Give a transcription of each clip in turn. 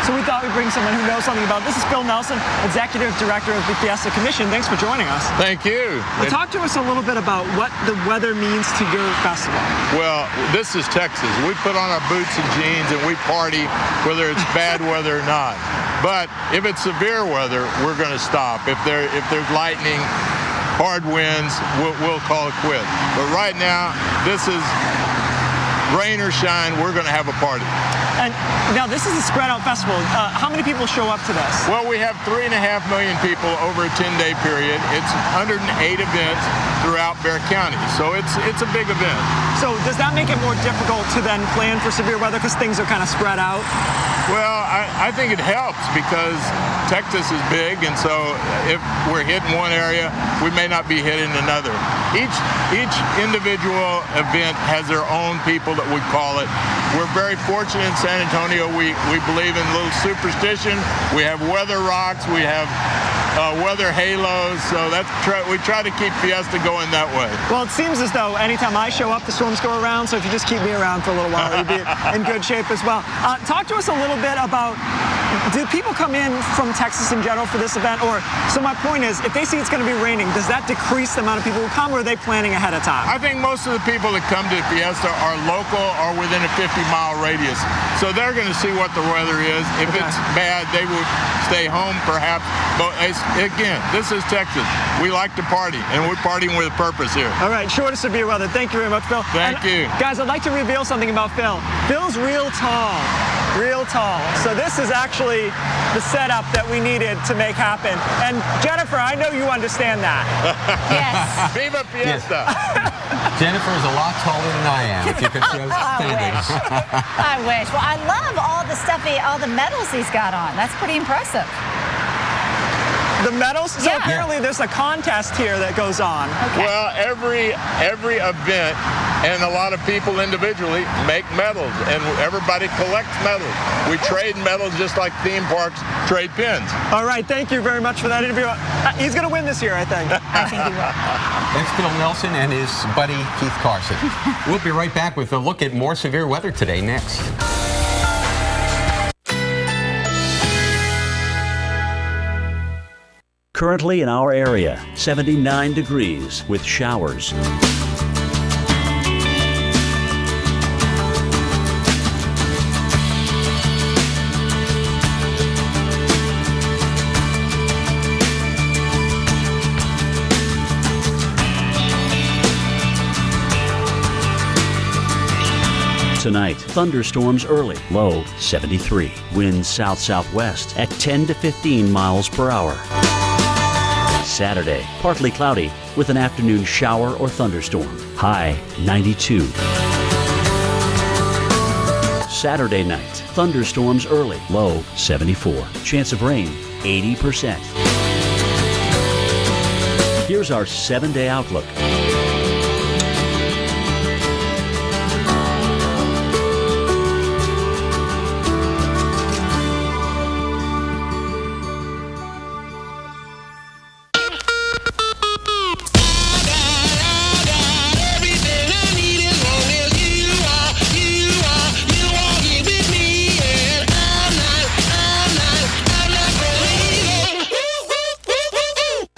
so we thought we'd bring someone who knows something about it. This is Phil Nelson, Executive Director of the Fiesta Commission. Thanks for joining us. Thank you. Well, talk to us a little bit about what the weather means to your festival. Well, this is Texas. We put on our boots and jeans and we party whether it's bad weather or not. But if it's severe weather, we're going to stop. If there's lightning, hard winds, we'll call it quit. But right now, this is rain or shine, we're going to have a party. And now this is a spread out festival. How many people show up to this? Well, we have 3.5 million people over a 10-day period. It's 108 events throughout Bexar County, so it's a big event. So does that make it more difficult to then plan for severe weather because things are kind of spread out? Well, I think it helps because Texas is big, and so if we're hit in one area, we may not be hit in another. Each individual event has their own people that we call it. We're very fortunate in San Antonio. We believe in a little superstition. We have weather rocks. We have weather halos. So we try to keep Fiesta going that way. Well, it seems as though anytime I show up, the storms go around. So if you just keep me around for a little while, you'll be in good shape as well. Talk to us a little bit about, do people come in from Texas in general for this event? Or, so my point is, if they see it's going to be raining, does that decrease the amount of people who come, or are they planning ahead of time? I think most of the people that come to Fiesta are local or within a 50-mile radius. So they're going to see what the weather is. If it's bad, they would stay home perhaps. But again, this is Texas. We like to party, and we're partying with a purpose here. All right, short of severe weather. Thank you very much, Phil. Thank you. Guys, I'd like to reveal something about Phil. Phil's real tall. Real tall. So this is actually the setup that we needed to make happen. And Jennifer, I know you understand that. Yes. Viva Fiesta. Yes. Jennifer is a lot taller than I am, if you could show standing. I wish. Well, I love all the medals he's got on. That's pretty impressive. The medals? So Yeah. apparently there's a contest here that goes on. Okay. Well, every event and a lot of people individually make medals, and everybody collects medals. We trade medals just like theme parks trade pins. All right, thank you very much for that interview. He's going to win this year, I think. I think he will. That's Phil Nelson and his buddy Keith Carson. We'll be right back with a look at more severe weather today next. Currently in our area, 79 degrees with showers. Tonight, thunderstorms early, low 73. Winds south-southwest at 10 to 15 miles per hour. Saturday, partly cloudy with an afternoon shower or thunderstorm. High 92. Saturday night, thunderstorms early, low 74. Chance of rain 80%. Here's our 7-day outlook.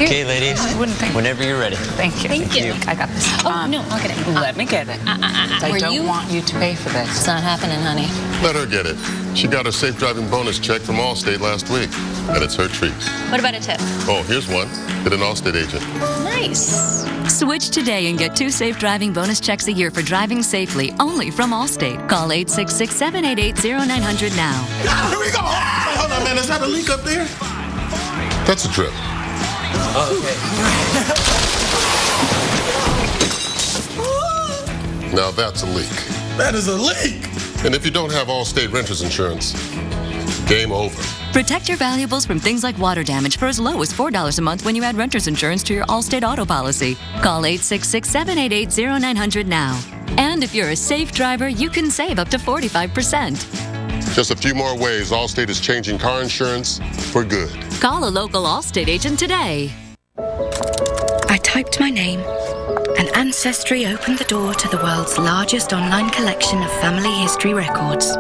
Okay, ladies. I wouldn't think. Whenever you're ready. Thank you. Thank you. I got this. Oh, no, I'll get it. Let me get it. I don't want you to pay for this. It's not happening, honey. Let her get it. She got her safe driving bonus check from Allstate last week, and it's her treat. What about a tip? Oh, here's one. Get an Allstate agent. Nice. Switch today and get 2 safe driving bonus checks a year for driving safely only from Allstate. Call 866-788-0900 now. Here we go. Hold on, man. Is that a leak up there? That's a drip. Okay. Now that's a leak. That is a leak. And if you don't have Allstate Renters Insurance, game over. Protect your valuables from things like water damage for as low as $4 a month when you add renter's insurance to your Allstate auto policy. Call 866-788-0900 now. And if you're a safe driver, you can save up to 45%. Just a few more ways Allstate is changing car insurance for good. Call a local Allstate agent today. I typed my name, and Ancestry opened the door to the world's largest online collection of family history records.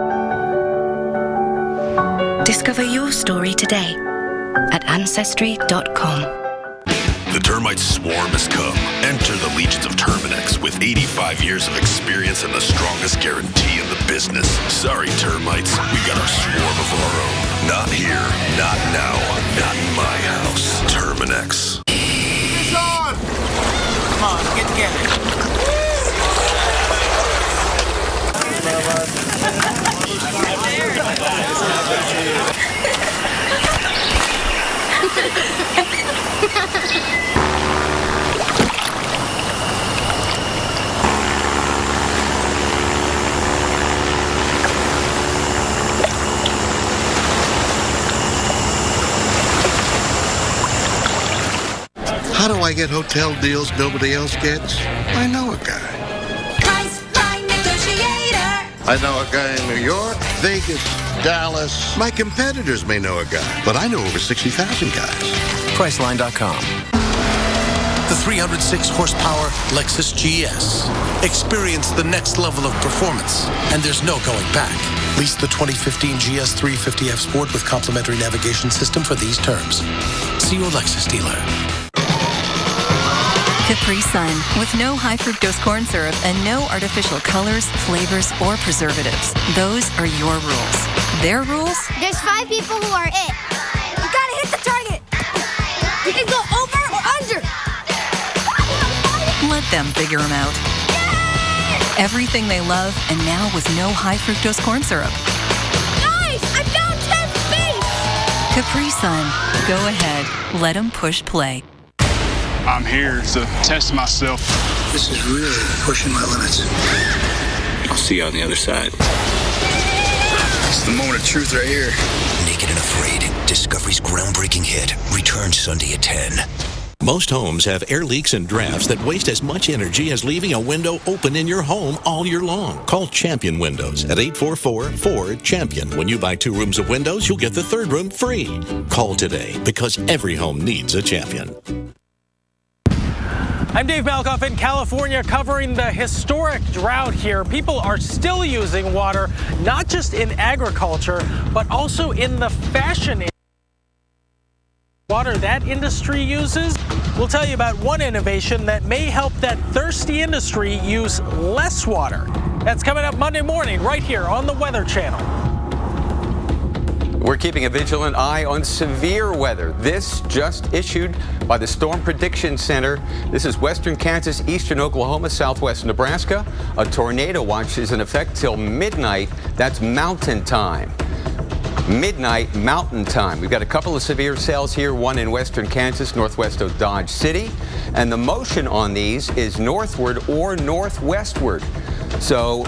Discover your story today at Ancestry.com. The termite swarm has come. Enter the legions of Terminex with 85 years of experience and the strongest guarantee in the business. Sorry, termites, we got our swarm of our own. Not here, not now, not in my house. Terminex. Fish on! Come on, get together. How do I get hotel deals nobody else gets? I know a guy. Priceline Negotiator. I know a guy in New York, Vegas, Dallas. My competitors may know a guy, but I know over 60,000 guys. Priceline.com. The 306 horsepower Lexus GS. Experience the next level of performance, and there's no going back. Lease the 2015 GS 350F Sport with complimentary navigation system for these terms. See your Lexus dealer. Capri Sun, with no high fructose corn syrup and no artificial colors, flavors, or preservatives. Those are your rules. Their rules? There's 5 people who are it. You gotta hit the target. You can go over or under. Let them figure them out. Everything they love, and now with no high fructose corn syrup. Guys, I found 10th base. Capri Sun, go ahead. Let them push play. I'm here to test myself. This is really pushing my limits. I'll see you on the other side. It's the moment of truth right here. Naked and Afraid, Discovery's groundbreaking hit, returns Sunday at 10. Most homes have air leaks and drafts that waste as much energy as leaving a window open in your home all year long. Call Champion Windows at 844-4CHAMPION. When you buy 2 rooms of windows, you'll get the 3rd room free. Call today, because every home needs a champion. I'm Dave Malkoff in California, covering the historic drought here. People are still using water, not just in agriculture, but also in the fashion water that industry uses. We'll tell you about one innovation that may help that thirsty industry use less water. That's coming up Monday morning right here on the Weather Channel. We're keeping a vigilant eye on severe weather. This just issued by the Storm Prediction Center. This is western Kansas, eastern Oklahoma, southwest Nebraska. A tornado watch is in effect till midnight. That's mountain time. Midnight mountain time. We've got a couple of severe cells here, one in western Kansas, northwest of Dodge City. And the motion on these is northward or northwestward. So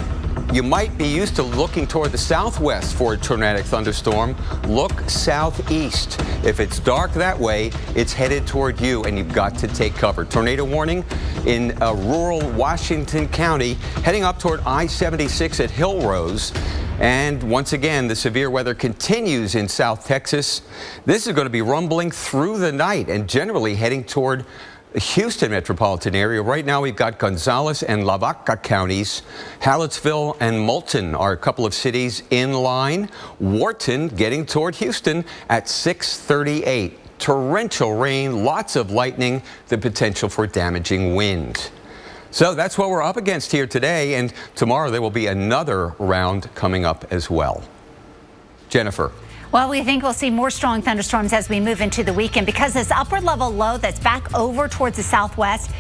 you might be used to looking toward the southwest for a tornadic thunderstorm. Look southeast. If it's dark that way, it's headed toward you, and you've got to take cover. Tornado warning in rural Washington County, heading up toward I-76 at Hillrose. And once again, the severe weather continues in South Texas. This is going to be rumbling through the night and generally heading toward the Houston metropolitan area. Right now, we've got Gonzales and Lavaca counties. Hallettsville and Moulton are a couple of cities in line. Wharton getting toward Houston at 6:38. Torrential rain, lots of lightning, the potential for damaging wind. So that's what we're up against here today, and tomorrow there will be another round coming up as well. Jennifer. Well, we think we'll see more strong thunderstorms as we move into the weekend because this upper level low that's back over towards the southwest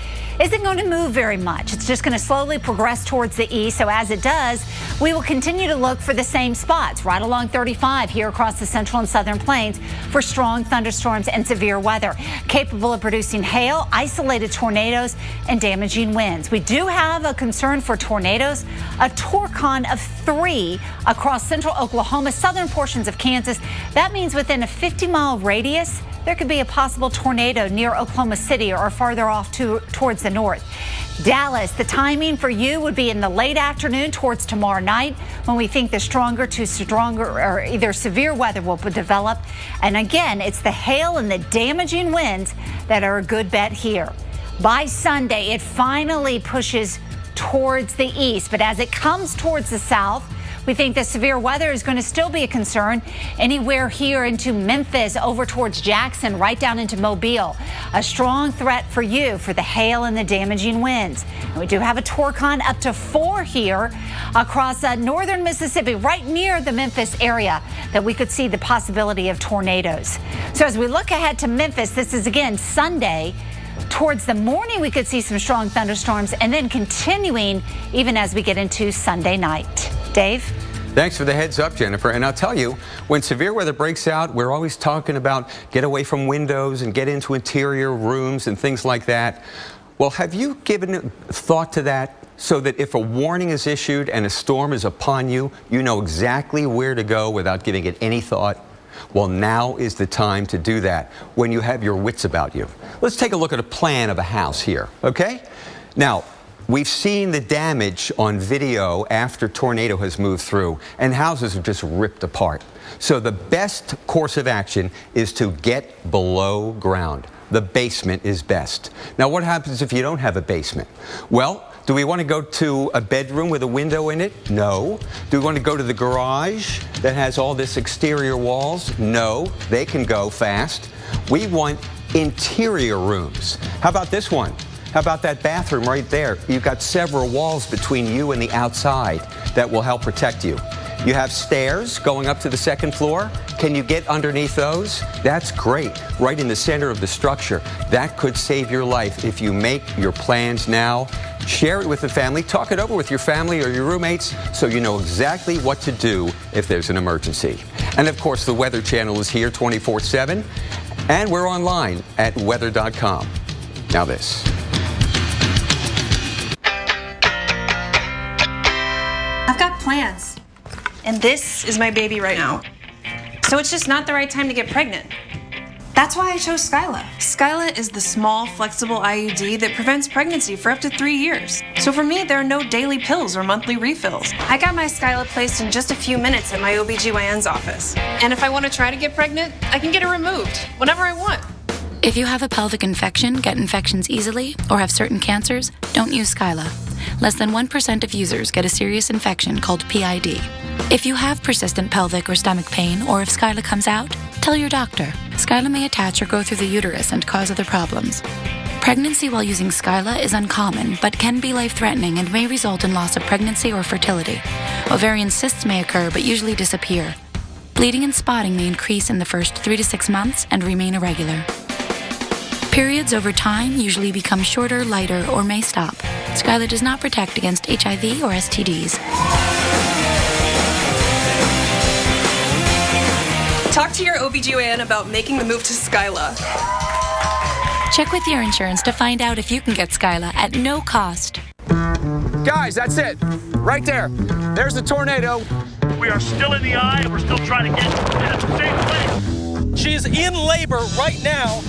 isn't going to move very much. It's just going to slowly progress towards the east. So as it does, we will continue to look for the same spots right along 35 here across the central and southern plains for strong thunderstorms and severe weather capable of producing hail, isolated tornadoes, and damaging winds. We do have a concern for tornadoes, a torcon of 3 across central Oklahoma, southern portions of Kansas. That means within a 50-mile radius, there could be a possible tornado near Oklahoma City or farther off towards the north. Dallas, the timing for you would be in the late afternoon towards tomorrow night when we think the stronger or either severe weather will develop. And again, it's the hail and the damaging winds that are a good bet here. By Sunday, it finally pushes towards the east, but as it comes towards the south, We think the severe weather is going to still be a concern anywhere here into Memphis, over towards Jackson, right down into Mobile. A strong threat for you for the hail and the damaging winds. And we do have a Torcon up to 4 here across northern Mississippi, right near the Memphis area, that we could see the possibility of tornadoes. So as we look ahead to Memphis, this is again Sunday. Towards the morning, we could see some strong thunderstorms, and then continuing even as we get into Sunday night. Dave? Thanks for the heads up, Jennifer. And I'll tell you, when severe weather breaks out, we're always talking about get away from windows and get into interior rooms and things like that. Well, have you given thought to that so that if a warning is issued and a storm is upon you, you know exactly where to go without giving it any thought? Well, now is the time to do that when you have your wits about you. Let's take a look at a plan of a house here, okay? Now, we've seen the damage on video after tornado has moved through, and houses are just ripped apart. So the best course of action is to get below ground. The basement is best. Now, what happens if you don't have a basement? Well, do we want to go to a bedroom with a window in it? No. Do we want to go to the garage that has all this exterior walls? No. They can go fast. We want interior rooms. How about this one? How about that bathroom right there? You've got several walls between you and the outside that will help protect you. You have stairs going up to the second floor. Can you get underneath those? That's great. Right in the center of the structure. That could save your life if you make your plans now. Share it with the family. Talk it over with your family or your roommates so you know exactly what to do if there's an emergency. And of course, the Weather Channel is here 24/7. And we're online at weather.com. Now this. I've got plans. And this is my baby right now. So it's just not the right time to get pregnant. That's why I chose Skyla. Skyla is the small, flexible IUD that prevents pregnancy for up to 3 years. So for me, there are no daily pills or monthly refills. I got my Skyla placed in just a few minutes at my OBGYN's office. And if I want to try to get pregnant, I can get it removed whenever I want. If you have a pelvic infection, get infections easily, or have certain cancers, don't use Skyla. Less than 1% of users get a serious infection called PID. If you have persistent pelvic or stomach pain, or if Skyla comes out, tell your doctor. Skyla may attach or go through the uterus and cause other problems. Pregnancy while using Skyla is uncommon, but can be life-threatening and may result in loss of pregnancy or fertility. Ovarian cysts may occur, but usually disappear. Bleeding and spotting may increase in the first 3 to 6 months and remain irregular. Periods over time usually become shorter, lighter, or may stop. Skyla does not protect against HIV or STDs. Talk to your OBGYN about making the move to Skyla. Check with your insurance to find out if you can get Skyla at no cost. Guys, that's it. Right there. There's the tornado. We are still in the eye, and we're still trying to get in a safe place. She is in labor right now.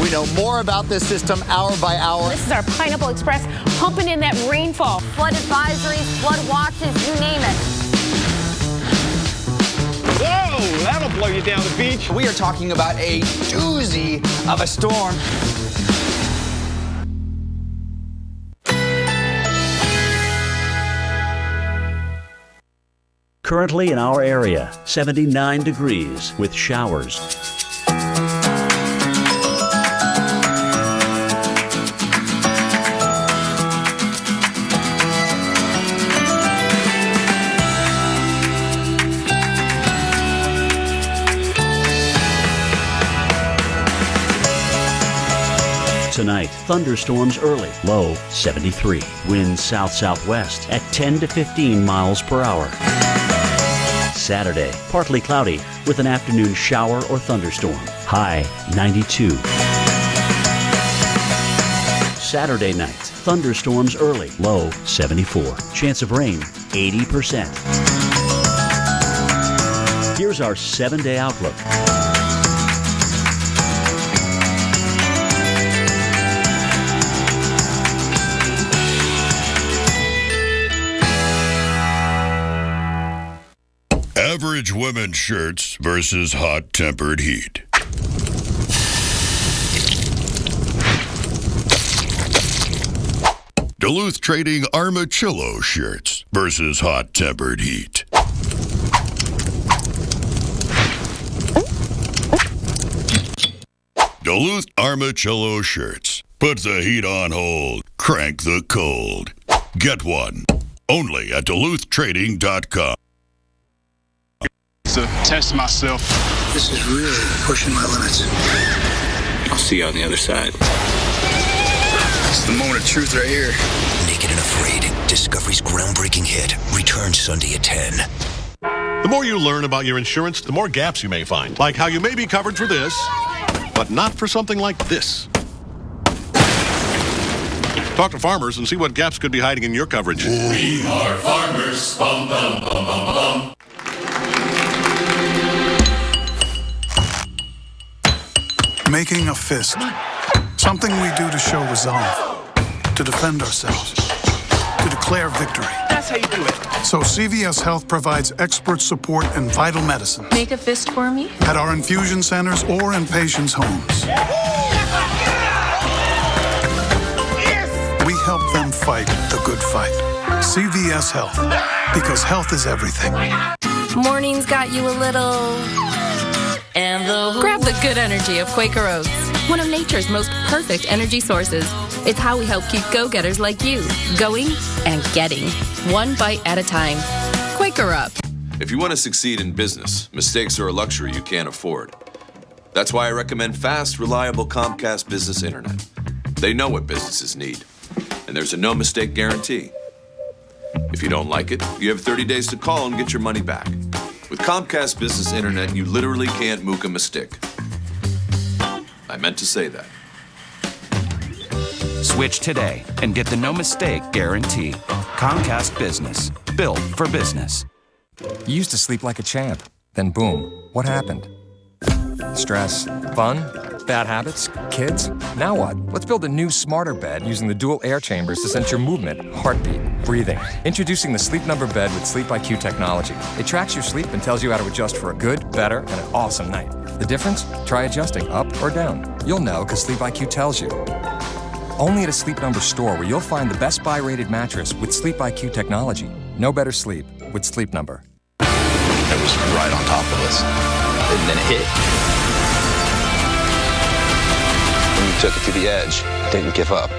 We know more about this system hour by hour. This is our Pineapple Express pumping in that rainfall. Flood advisories, flood watches, you name it. Whoa, that'll blow you down the beach. We are talking about a doozy of a storm. Currently in our area, 79 degrees with showers. Tonight, thunderstorms early, low 73. Winds south-southwest at 10 to 15 miles per hour. Saturday, partly cloudy with an afternoon shower or thunderstorm, high 92. Saturday night, thunderstorms early, low 74. Chance of rain 80%. Here's our 7-day outlook. Average women's shirts versus hot-tempered heat. Duluth Trading Armachillo shirts. versus hot-tempered heat. Duluth Armachillo shirts. Put the heat on hold. Crank the cold. Get one. Only at DuluthTrading.com. To test myself. This is really pushing my limits. I'll see you on the other side. It's the moment of truth right here. Naked and Afraid, Discovery's groundbreaking hit, returns Sunday at 10. The more you learn about your insurance, the more gaps you may find. Like how you may be covered for this, but not for something like this. Talk to farmers and see what gaps could be hiding in your coverage. We are farmers. Bum, bum, bum, bum, bum. Making a fist. Something we do to show resolve, to defend ourselves, to declare victory. That's how you do it. So CVS Health provides expert support and vital medicine Make a fist for me? at our infusion centers or in patients' homes. We help them fight the good fight. CVS Health, because health is everything. Morning's got you a little... Grab the good energy of Quaker Oats, one of nature's most perfect energy sources. It's how we help keep go-getters like you going and getting, one bite at a time. Quaker Up. If you want to succeed in business, mistakes are a luxury you can't afford. That's why I recommend fast, reliable Comcast Business Internet. They know what businesses need, and there's a no-mistake guarantee. If you don't like it, you have 30 days to call and get your money back. With Comcast Business Internet, you literally can't mook a mistake. I meant to say that. Switch today and get the no-mistake guarantee. Comcast Business. Built for business. You used to sleep like a champ. Then boom, what happened? Stress, fun, bad habits, kids? Now what? Let's build a new, smarter bed using the dual air chambers to sense your movement, heartbeat, breathing. Introducing the Sleep Number bed with Sleep IQ technology. It tracks your sleep and tells you how to adjust for a good, better, and an awesome night. The difference? Try adjusting up or down. You'll know because Sleep IQ tells you. Only at a Sleep Number store where you'll find the best buy-rated mattress with Sleep IQ technology. No better sleep with Sleep Number. It was right on top of us. And then it hit. And we took it to the edge. Didn't give up.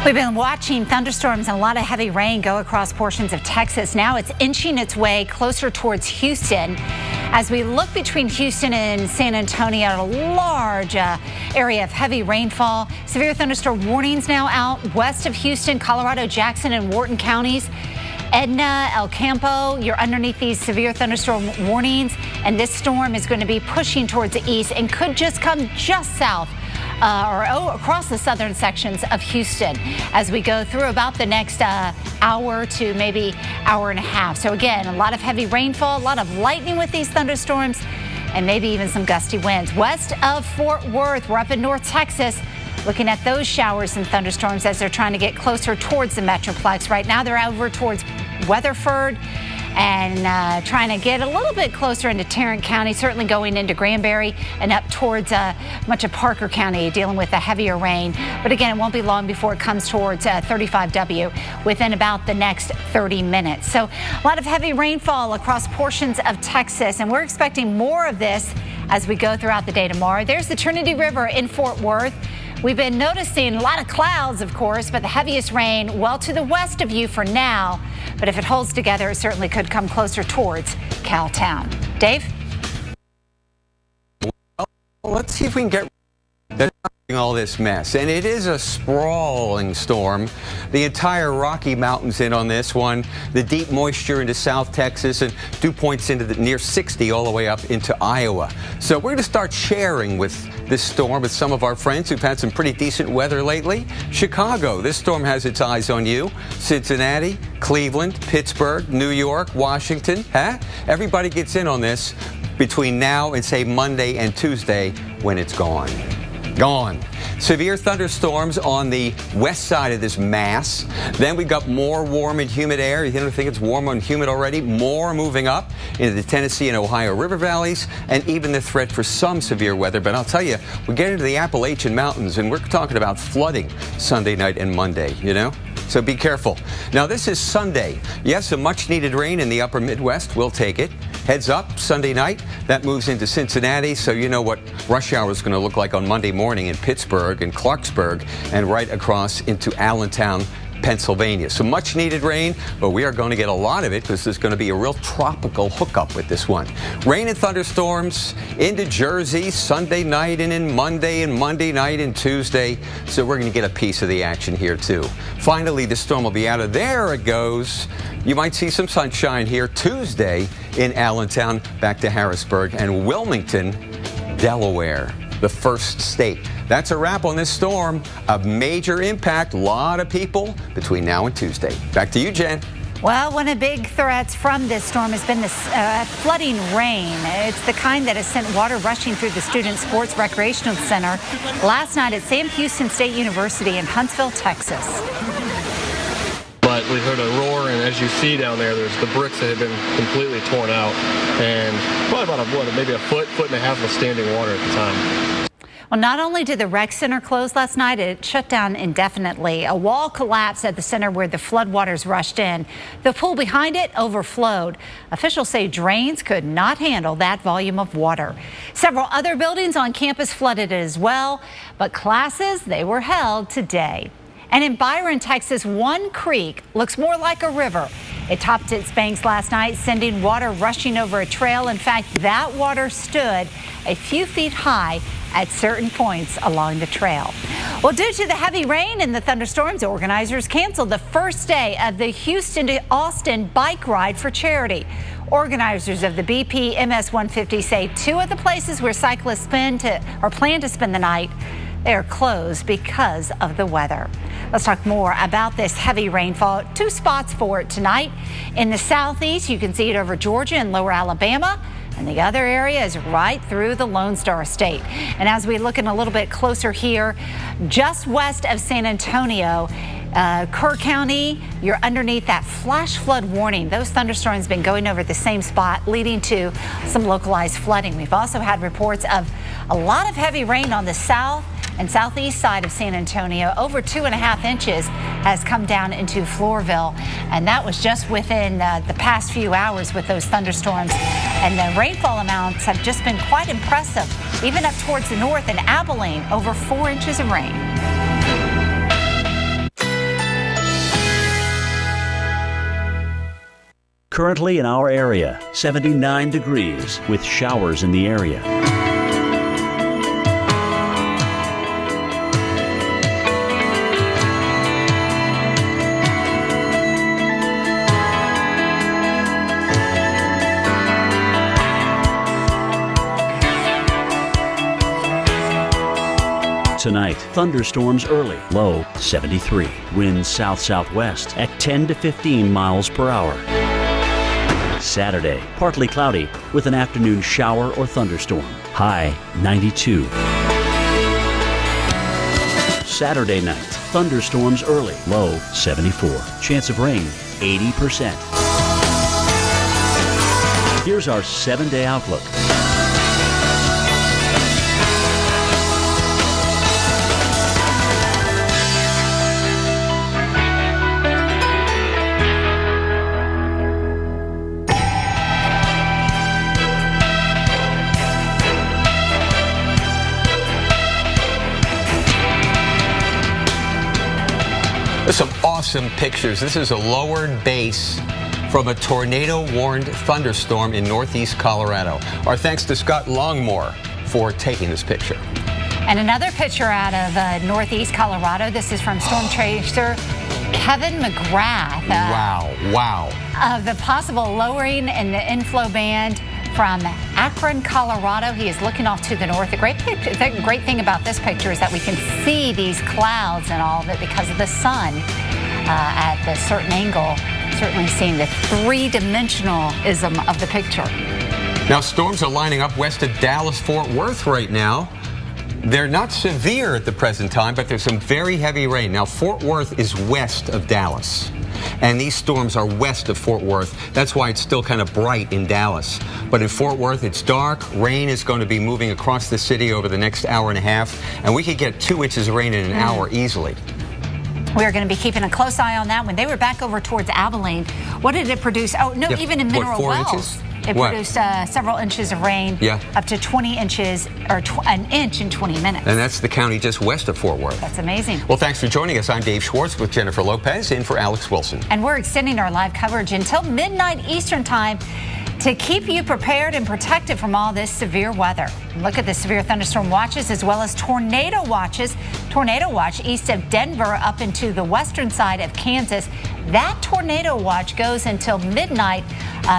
We've been watching thunderstorms and a lot of heavy rain go across portions of Texas. Now it's inching its way closer towards Houston. As we look between Houston and San Antonio, a large area of heavy rainfall. Severe thunderstorm warnings now out west of Houston, Colorado, Jackson, and Wharton counties. Edna, El Campo, you're underneath these severe thunderstorm warnings, and this storm is going to be pushing towards the east and could just come just south across the southern sections of Houston as we go through about the next hour to maybe hour and a half. So again, a lot of heavy rainfall, a lot of lightning with these thunderstorms, and maybe even some gusty winds. West of Fort Worth, we're up in North Texas, looking at those showers and thunderstorms as they're trying to get closer towards the Metroplex. Right now they're over towards Weatherford and trying to get a little bit closer into Tarrant County, certainly going into Granbury and up towards much of Parker County, dealing with the heavier rain. But again, it won't be long before it comes towards 35W within about the next 30 minutes. So a lot of heavy rainfall across portions of Texas, and we're expecting more of this as we go throughout the day tomorrow. There's the Trinity River in Fort Worth. We've been noticing a lot of clouds, of course, but the heaviest rain well to the west of you for now. But if it holds together, it certainly could come closer towards Cowtown. Dave? Well, let's see if we can get all this mess. And it is a sprawling storm. The entire Rocky Mountains in on this one. The deep moisture into South Texas and dew points into the near 60 all the way up into Iowa. So we're going to start sharing with this storm with some of our friends who've had some pretty decent weather lately. Chicago, this storm has its eyes on you. Cincinnati, Cleveland, Pittsburgh, New York, Washington. Everybody gets in on this between now and say Monday and Tuesday when it's gone. Gone. Severe thunderstorms on the west side of this mass. Then we've got more warm and humid air. You don't think it's warm and humid already? More moving up into the Tennessee and Ohio River valleys, and even the threat for some severe weather. But I'll tell you, we get into the Appalachian Mountains, and we're talking about flooding Sunday night and Monday, you know? so be careful. Now, this is Sunday. Yes, some much-needed rain in the upper Midwest. We'll take it. Heads up, Sunday night. That moves into Cincinnati, so you know what rush hour is going to look like on Monday morning in Pittsburgh and Clarksburg and right across into Allentown, Pennsylvania. So much needed rain, but we are going to get a lot of it because there's going to be a real tropical hookup with this one. Rain and thunderstorms into Jersey Sunday night and in Monday night and Tuesday. So we're going to get a piece of the action here too. Finally, the storm will be out of there. It goes. You might see some sunshine here Tuesday in Allentown, back to Harrisburg and Wilmington, Delaware, the first state. That's a wrap on this storm. A major impact. A lot of people between now and Tuesday. Back to you, Jen. Well, one of the big threats from this storm has been this flooding rain. It's the kind that has sent water rushing through the Student Sports Recreational Center last night at Sam Houston State University in Huntsville, Texas. But we heard a roar, and as you see down there, there's the bricks that have been completely torn out, and probably about maybe a foot and a half of standing water at the time. Well, not only did the rec center close last night, it shut down indefinitely. A wall collapsed at the center where the floodwaters rushed in. The pool behind it overflowed. Officials say drains could not handle that volume of water. Several other buildings on campus flooded as well, but classes, they were held today. And in Byron, Texas, one creek looks more like a river. It topped its banks last night, sending water rushing over a trail. In fact, that water stood a few feet high at certain points along the trail. Well, due to the heavy rain and the thunderstorms, organizers canceled the first day of the Houston to Austin bike ride for charity. Organizers of the BP MS 150 say two of the places where cyclists plan to spend the night, they are closed because of the weather. Let's talk more about this heavy rainfall. Two spots for it tonight. In the southeast, you can see it over Georgia and lower Alabama. And the other area is right through the Lone Star State. And as we look in a little bit closer here, just west of San Antonio, Kerr County, you're underneath that flash flood warning. Those thunderstorms have been going over the same spot, leading to some localized flooding. We've also had reports of a lot of heavy rain on the south and southeast side of San Antonio. Over 2.5 inches has come down into Floresville, and that was just within the past few hours with those thunderstorms. And the rainfall amounts have just been quite impressive, even up towards the north in Abilene, over 4 inches of rain. Currently in our area, 79 degrees with showers in the area. Tonight, thunderstorms early, low 73. Winds south-southwest at 10 to 15 miles per hour. Saturday, partly cloudy with an afternoon shower or thunderstorm. High 92. Saturday night, thunderstorms early, low 74. Chance of rain 80%. Here's our 7-day outlook. There's some awesome pictures. This is a lowered base from a tornado-warned thunderstorm in northeast Colorado. Our thanks to Scott Longmore for taking this picture. And another picture out of northeast Colorado. This is from storm tracer Kevin McGrath. Wow. Of the possible lowering in the inflow band from Akron, Colorado. He is looking off to the north. The great thing about this picture is that we can see these clouds and all of it because of the sun at a certain angle. Certainly seeing the three-dimensionalism of the picture. Now, storms are lining up west of Dallas-Fort Worth right now. They're not severe at the present time, but there's some very heavy rain. Now, Fort Worth is west of Dallas, and these storms are west of Fort Worth. That's why it's still kind of bright in Dallas. But in Fort Worth, it's dark. Rain is going to be moving across the city over the next hour and a half, and we could get 2 inches of rain in an hour easily. We are going to be keeping a close eye on that. When they were back over towards Abilene, what did it produce? Oh, no, even in Mineral Wells. Inches? It produced several inches of rain, up to 20 inches, or an inch in 20 minutes. And that's the county just west of Fort Worth. That's amazing. Well, thanks for joining us. I'm Dave Schwartz with Jennifer Lopez, in for Alex Wilson. And we're extending our live coverage until midnight Eastern time to keep you prepared and protected from all this severe weather. Look at the severe thunderstorm watches as well as tornado watches. Tornado watch east of Denver up into the western side of Kansas. That tornado watch goes until midnight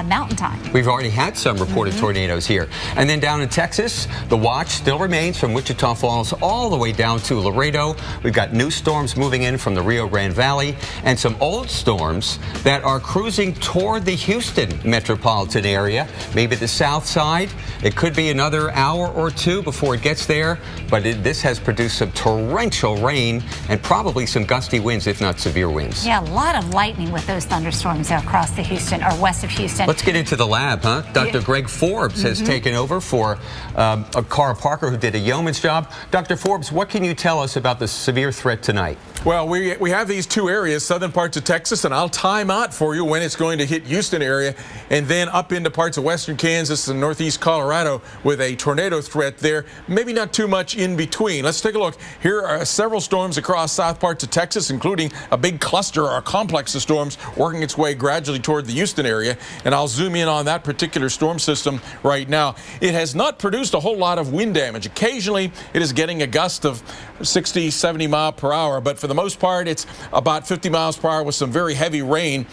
Mountain Time. We've already had some reported tornadoes here. And then down in Texas, the watch still remains from Wichita Falls all the way down to Laredo. We've got new storms moving in from the Rio Grande Valley and some old storms that are cruising toward the Houston metropolitan area, maybe the south side. It could be another hour or two before it gets there, but this has produced some torrential rain and probably some gusty winds, if not severe winds. Yeah, a lot of lightning with those thunderstorms across the Houston or west of Houston. Let's get into the lab, huh? Dr. Greg Forbes has taken over for Cara Parker, who did a yeoman's job. Dr. Forbes, what can you tell us about the severe threat tonight? Well, we have these two areas, southern parts of Texas, and I'll time out for you when it's going to hit Houston area, and then up into parts of western Kansas and northeast Colorado with a tornado threat there. Maybe not too much in between. Let's take a look. Here are several storms across south parts of Texas, including a big cluster or a complex of storms working its way gradually toward the Houston area, and I'll zoom in on that particular storm system right now. It has not produced a whole lot of wind damage. Occasionally, it is getting a gust of 60, 70 mile per hour, but for the most part, it's about 50 miles per hour with some very heavy rain.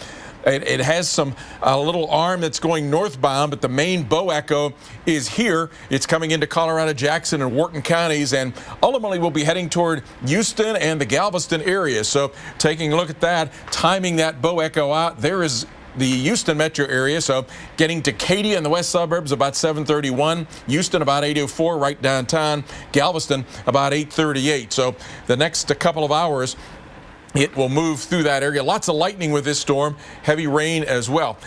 It has some little arm that's going northbound, but the main bow echo is here. It's coming into Colorado, Jackson, and Wharton counties, and ultimately will be heading toward Houston and the Galveston area. So taking a look at that, timing that bow echo out, there is the Houston metro area, so getting to Katy in the west suburbs about 7:31, Houston about 8:04 right downtown, Galveston about 8:38. So the next couple of hours, it will move through that area. Lots of lightning with this storm, heavy rain as well.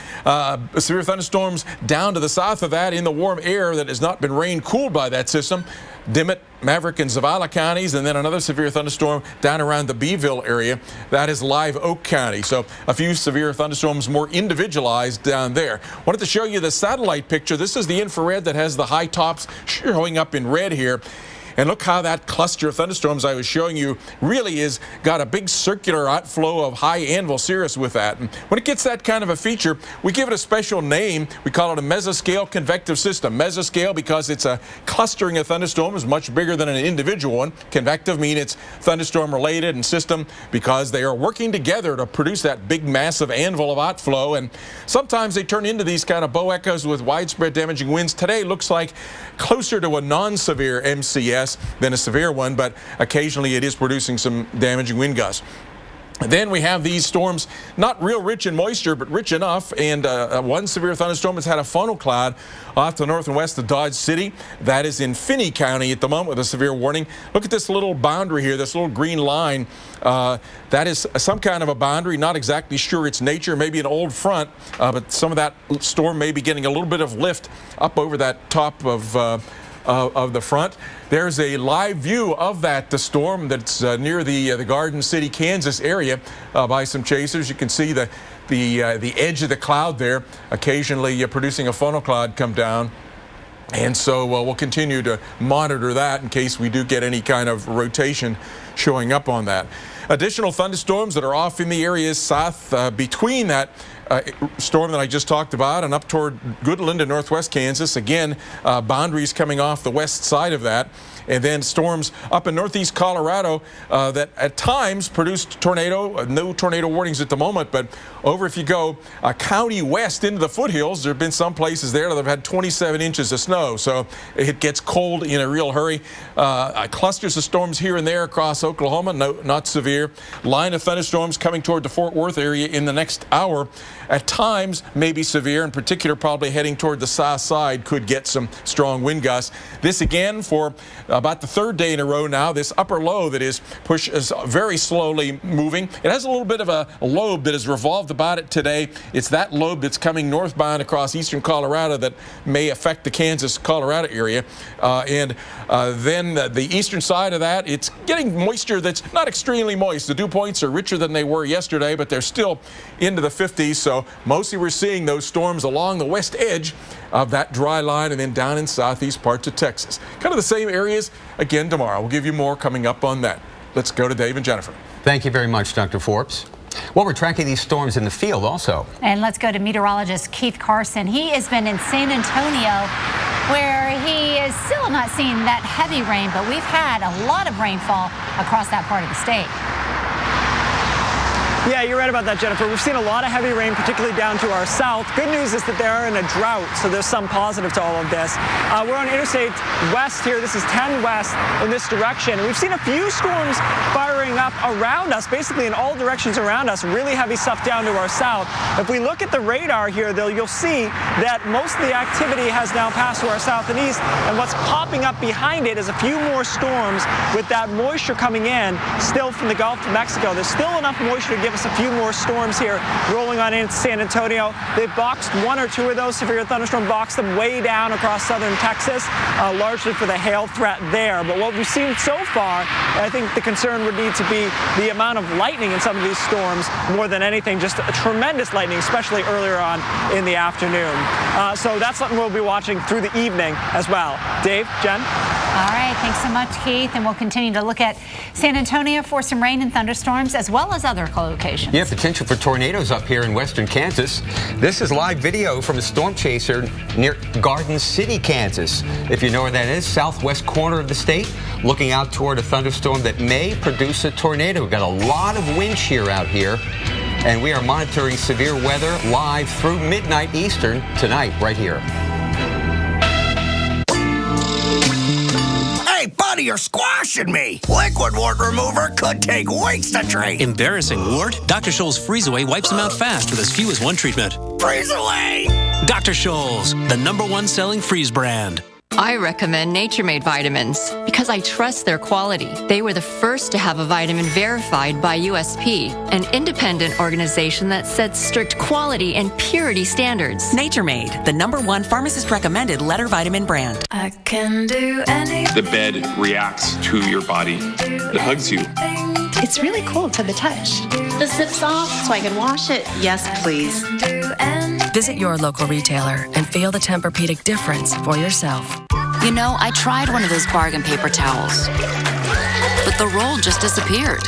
Severe thunderstorms down to the south of that in the warm air that has not been rain cooled by that system. Dimmitt, Maverick, and Zavala counties, and then another severe thunderstorm down around the Beeville area. That is Live Oak County. So a few severe thunderstorms more individualized down there. Wanted to show you the satellite picture. This is the infrared that has the high tops showing up in red here. And look how that cluster of thunderstorms I was showing you really is got a big circular outflow of high anvil cirrus with that. And when it gets that kind of a feature, we give it a special name. We call it a mesoscale convective system. Mesoscale because it's a clustering of thunderstorms much bigger than an individual one. Convective means it's thunderstorm related, and system because they are working together to produce that big massive anvil of outflow. And sometimes they turn into these kind of bow echoes with widespread damaging winds. Today looks like closer to a non-severe MCS than a severe one, but occasionally it is producing some damaging wind gusts. Then we have these storms, not real rich in moisture, but rich enough. And one severe thunderstorm has had a funnel cloud off to the north and west of Dodge City. That is in Finney County at the moment with a severe warning. Look at this little boundary here, this little green line. That is some kind of a boundary, not exactly sure its nature, maybe an old front, but some of that storm may be getting a little bit of lift up over that top of the front. There's a live view of the storm that's near the Garden City, Kansas area by some chasers. You can see the edge of the cloud there, occasionally producing a funnel cloud come down. And so we'll continue to monitor that in case we do get any kind of rotation showing up on that. Additional thunderstorms that are off in the areas south between that storm that I just talked about and up toward Goodland and northwest Kansas. Again, boundaries coming off the west side of that. And then storms up in northeast Colorado that at times produced tornado. No tornado warnings at the moment, but over if you go county west into the foothills, there have been some places there that have had 27 inches of snow. So it gets cold in a real hurry. Clusters of storms here and there across Oklahoma, not severe. Line of thunderstorms coming toward the Fort Worth area in the next hour. at times may be severe, in particular probably heading toward the south side could get some strong wind gusts. This again for about the third day in a row now, this upper low that is very slowly moving. It has a little bit of a lobe that has revolved about it today. It's that lobe that's coming northbound across eastern Colorado that may affect the Kansas-Colorado area. Then the eastern side of that, it's getting moisture that's not extremely moist. The dew points are richer than they were yesterday, but they're still into the 50s. So mostly we're seeing those storms along the west edge of that dry line and then down in southeast parts of Texas. Kind of the same areas again tomorrow. We'll give you more coming up on that. Let's go to Dave and Jennifer. Thank you very much, Dr. Forbes. Well, we're tracking these storms in the field also. And let's go to meteorologist Keith Carson. He has been in San Antonio, where he is still not seeing that heavy rain, but we've had a lot of rainfall across that part of the state. Yeah, you're right about that, Jennifer. We've seen a lot of heavy rain, particularly down to our south. Good news is that they are in a drought, so there's some positive to all of this. We're on Interstate West here. This is 10 West in this direction. We've seen a few storms firing up around us, basically in all directions around us. Really heavy stuff down to our south. If we look at the radar here, though, you'll see that most of the activity has now passed to our south and east, and what's popping up behind it is a few more storms with that moisture coming in still from the Gulf of Mexico. There's still enough moisture to give us a few more storms here rolling on into San Antonio. They've boxed one or two of those severe thunderstorm, boxed them way down across southern Texas, largely for the hail threat there. But what we've seen so far, I think the concern would need to be the amount of lightning in some of these storms more than anything, just a tremendous lightning, especially earlier on in the afternoon. So that's something we'll be watching through the evening as well. Dave, Jen? All right, thanks so much, Keith. And we'll continue to look at San Antonio for some rain and thunderstorms, as well as other locations. Yeah, potential for tornadoes up here in western Kansas. This is live video from a storm chaser near Garden City, Kansas. If you know where that is, southwest corner of the state, looking out toward a thunderstorm that may produce a tornado. We've got a lot of wind shear out here, and we are monitoring severe weather live through midnight Eastern tonight, right here. Hey, buddy, you're squashing me. Liquid wart remover could take weeks to treat. Embarrassing wart? Dr. Scholl's Freeze Away wipes them out fast with as few as one treatment. Freeze Away! Dr. Scholl's, the #1 selling freeze brand. I recommend Nature Made vitamins because I trust their quality. They were the first to have a vitamin verified by USP, an independent organization that sets strict quality and purity standards. Nature Made, the #1 pharmacist recommended letter vitamin brand. I can do anything. The bed reacts to your body. It hugs you. It's really cool to the touch. The zip's off so I can wash it. Yes, please. Visit your local retailer and feel the Tempur-Pedic difference for yourself. You know, I tried one of those bargain paper towels, but the roll just disappeared.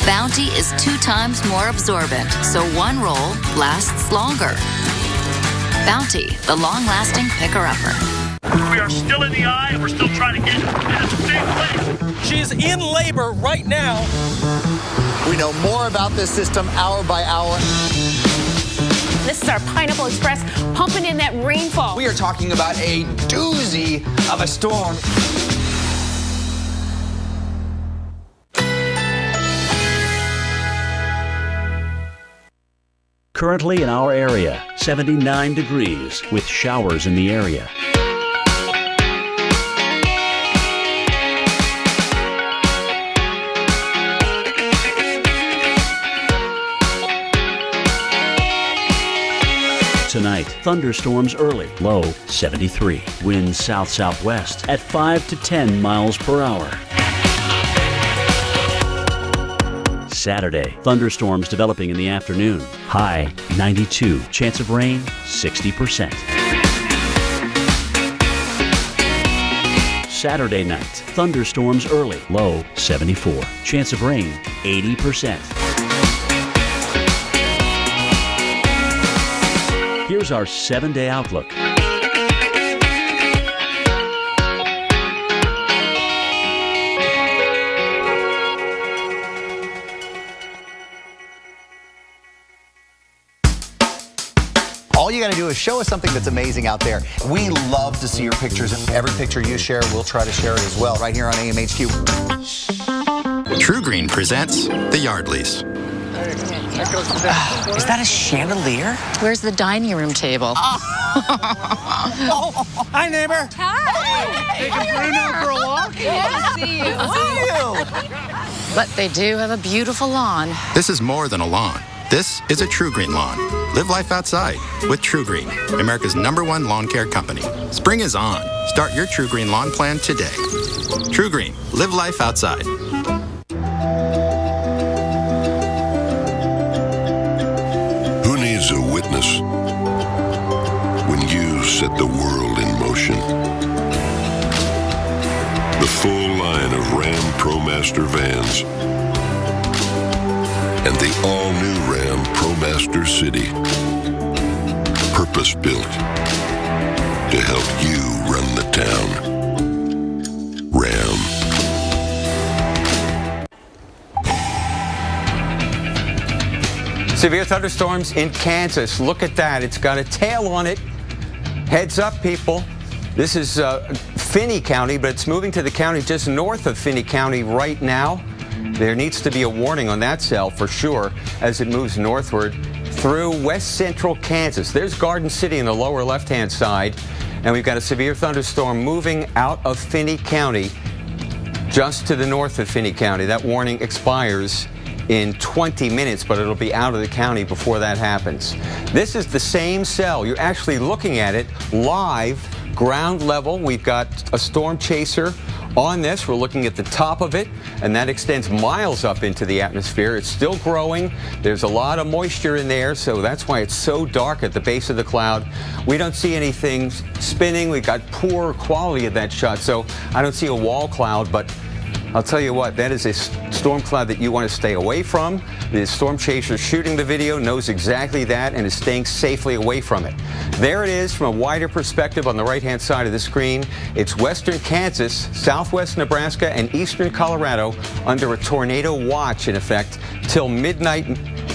Bounty is 2 times more absorbent, so one roll lasts longer. Bounty, the long-lasting picker-upper. We are still in the eye, and we're still trying to get in a safe place. She is in labor right now. We know more about this system hour by hour. This is our Pineapple Express pumping in that rainfall. We are talking about a doozy of a storm. Currently in our area, 79 degrees with showers in the area. Tonight, thunderstorms early, low 73. Winds south-southwest at 5 to 10 miles per hour. Saturday, thunderstorms developing in the afternoon. High 92. Chance of rain 60%. Saturday night, thunderstorms early, low 74. Chance of rain 80%. Here's our 7-day outlook. All you got to do is show us something that's amazing out there. We love to see your pictures. Every picture you share, we'll try to share it as well right here on AMHQ. TruGreen presents the Yardleys. Is that a chandelier? Where's the dining room table? Hi, neighbor. Hi. Taking Bruno for a walk? Good to see you. But they do have a beautiful lawn. This is more than a lawn. This is a True Green lawn. Live life outside with True Green, America's #1 lawn care company. Spring is on. Start your True Green lawn plan today. True Green, live life outside. Who needs a witness when you set the world in motion? The full line of Ram ProMaster vans and the all-new Ram ProMaster City. Purpose-built to help you run the town. Ram. Severe thunderstorms in Kansas. Look at that. It's got a tail on it. Heads up, people. This is Finney County, but it's moving to the county just north of Finney County right now. There needs to be a warning on that cell for sure as it moves northward through west central Kansas. There's Garden City in the lower left-hand side, and we've got a severe thunderstorm moving out of Finney County just to the north of Finney County. That warning expires in 20 minutes, but it'll be out of the county before that happens. This is the same cell. You're actually looking at it live, ground level. We've got a storm chaser on this. We're looking at the top of it, and that extends miles up into the atmosphere. It's still growing. There's a lot of moisture in there, so that's why it's so dark at the base of the cloud. We don't see anything spinning. We've got poor quality of that shot, so I don't see a wall cloud, but I'll tell you what, that is a storm cloud that you want to stay away from. The storm chaser shooting the video knows exactly that and is staying safely away from it. There it is from a wider perspective on the right-hand side of the screen. It's western Kansas, southwest Nebraska, and eastern Colorado under a tornado watch in effect till midnight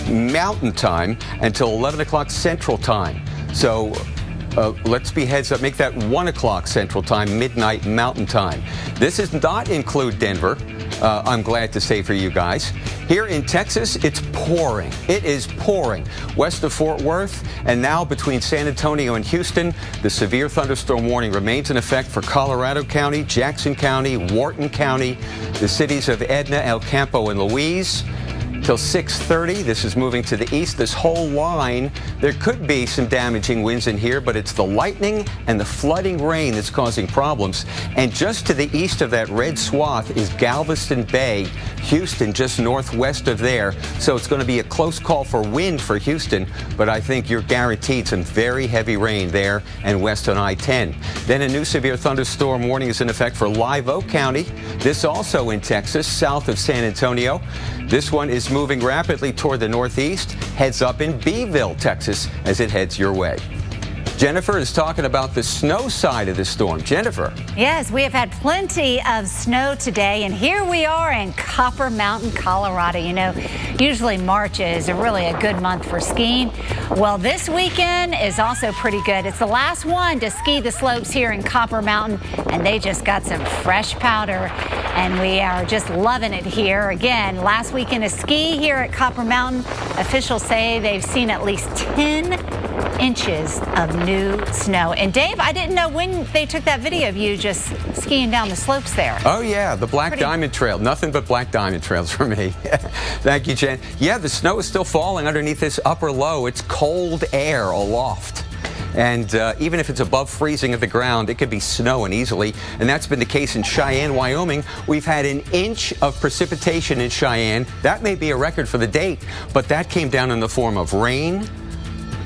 Mountain Time until 11 o'clock Central Time. So let's be heads up. Make that 1 o'clock Central Time, midnight Mountain Time. This does not include Denver, I'm glad to say for you guys. Here in Texas, it's pouring. It is pouring. West of Fort Worth and now between San Antonio and Houston, the severe thunderstorm warning remains in effect for Colorado County, Jackson County, Wharton County, the cities of Edna, El Campo, and Louise. Till 6:30, this is moving to the east. This whole line, there could be some damaging winds in here, but it's the lightning and the flooding rain that's causing problems. And just to the east of that red swath is Galveston Bay, Houston, just northwest of there. So it's going to be a close call for wind for Houston, but I think you're guaranteed some very heavy rain there and west on I-10. Then a new severe thunderstorm warning is in effect for Live Oak County. This also in Texas, south of San Antonio. This one is moving rapidly toward the northeast, heads up in Beeville, Texas, as it heads your way. Jennifer is talking about the snow side of the storm. Jennifer. Yes, we have had plenty of snow today, and here we are in Copper Mountain, Colorado. You know, usually March is really a good month for skiing. Well, this weekend is also pretty good. It's the last one to ski the slopes here in Copper Mountain, and they just got some fresh powder, and we are just loving it here. Again, last weekend to ski here at Copper Mountain. Officials say they've seen at least 10 inches of new snow. And Dave, I didn't know when they took that video of you just skiing down the slopes there. Oh yeah, the Black Diamond Trail. Nothing but Black Diamond Trails for me. Thank you, Jen. Yeah, the snow is still falling underneath this upper low. It's cold air aloft. And even if it's above freezing at the ground, it could be snowing easily. And that's been the case in Cheyenne, Wyoming. We've had an inch of precipitation in Cheyenne. That may be a record for the date, but that came down in the form of rain,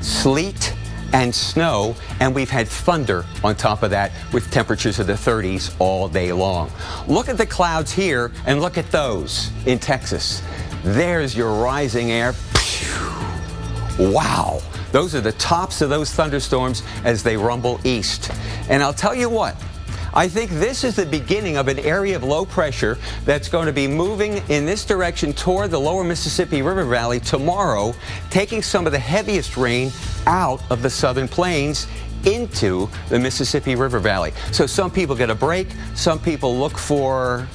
sleet, and snow, and we've had thunder on top of that with temperatures of the 30s all day long. Look at the clouds here and look at those in Texas. There's your rising air. Wow. Those are the tops of those thunderstorms as they rumble east. And I'll tell you what, I think this is the beginning of an area of low pressure that's going to be moving in this direction toward the lower Mississippi River Valley tomorrow, taking some of the heaviest rain out of the southern plains into the Mississippi River Valley. So some people get a break, some people look for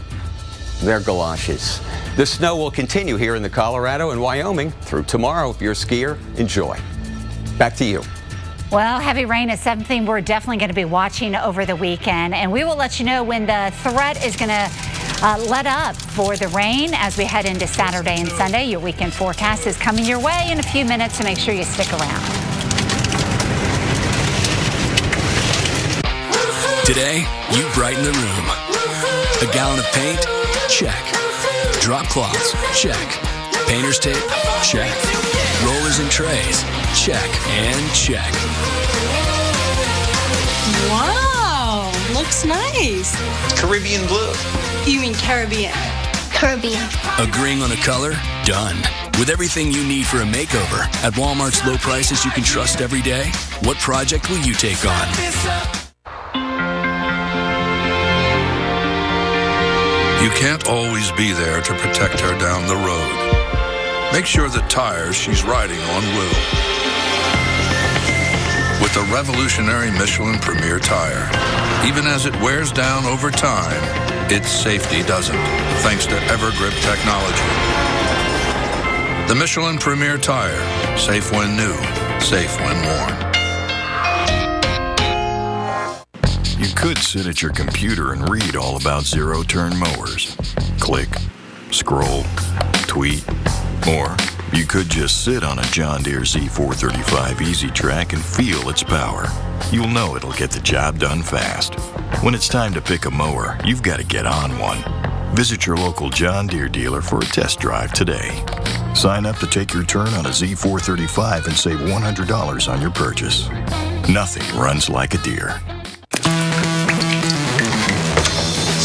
their galoshes. The snow will continue here in the Colorado and Wyoming through tomorrow. If you're a skier, enjoy. Back to you. Well, heavy rain is something we're definitely going to be watching over the weekend, and we will let you know when the threat is going to let up for the rain as we head into Saturday and Sunday. Your weekend forecast is coming your way in a few minutes, so make sure you stick around. Today, you brighten the room. A gallon of paint? Check. Drop cloths? Check. Painter's tape? Check. Rollers and trays? Check. And check. Wow, looks nice. Caribbean blue. You mean Caribbean? Caribbean. Agreeing on a color? Done. With everything you need for a makeover at Walmart's low prices you can trust every day, what project will you take on? You can't always be there to protect her down the road. Make sure the tires she's riding on will. With the revolutionary Michelin Premier Tire, even as it wears down over time, its safety doesn't, thanks to Evergrip technology. The Michelin Premier Tire, safe when new, safe when worn. You could sit at your computer and read all about zero-turn mowers. Click, scroll, tweet, or you could just sit on a John Deere Z435 Easy Track and feel its power. You'll know it'll get the job done fast. When it's time to pick a mower, you've got to get on one. Visit your local John Deere dealer for a test drive today. Sign up to take your turn on a Z435 and save $100 on your purchase. Nothing runs like a Deere.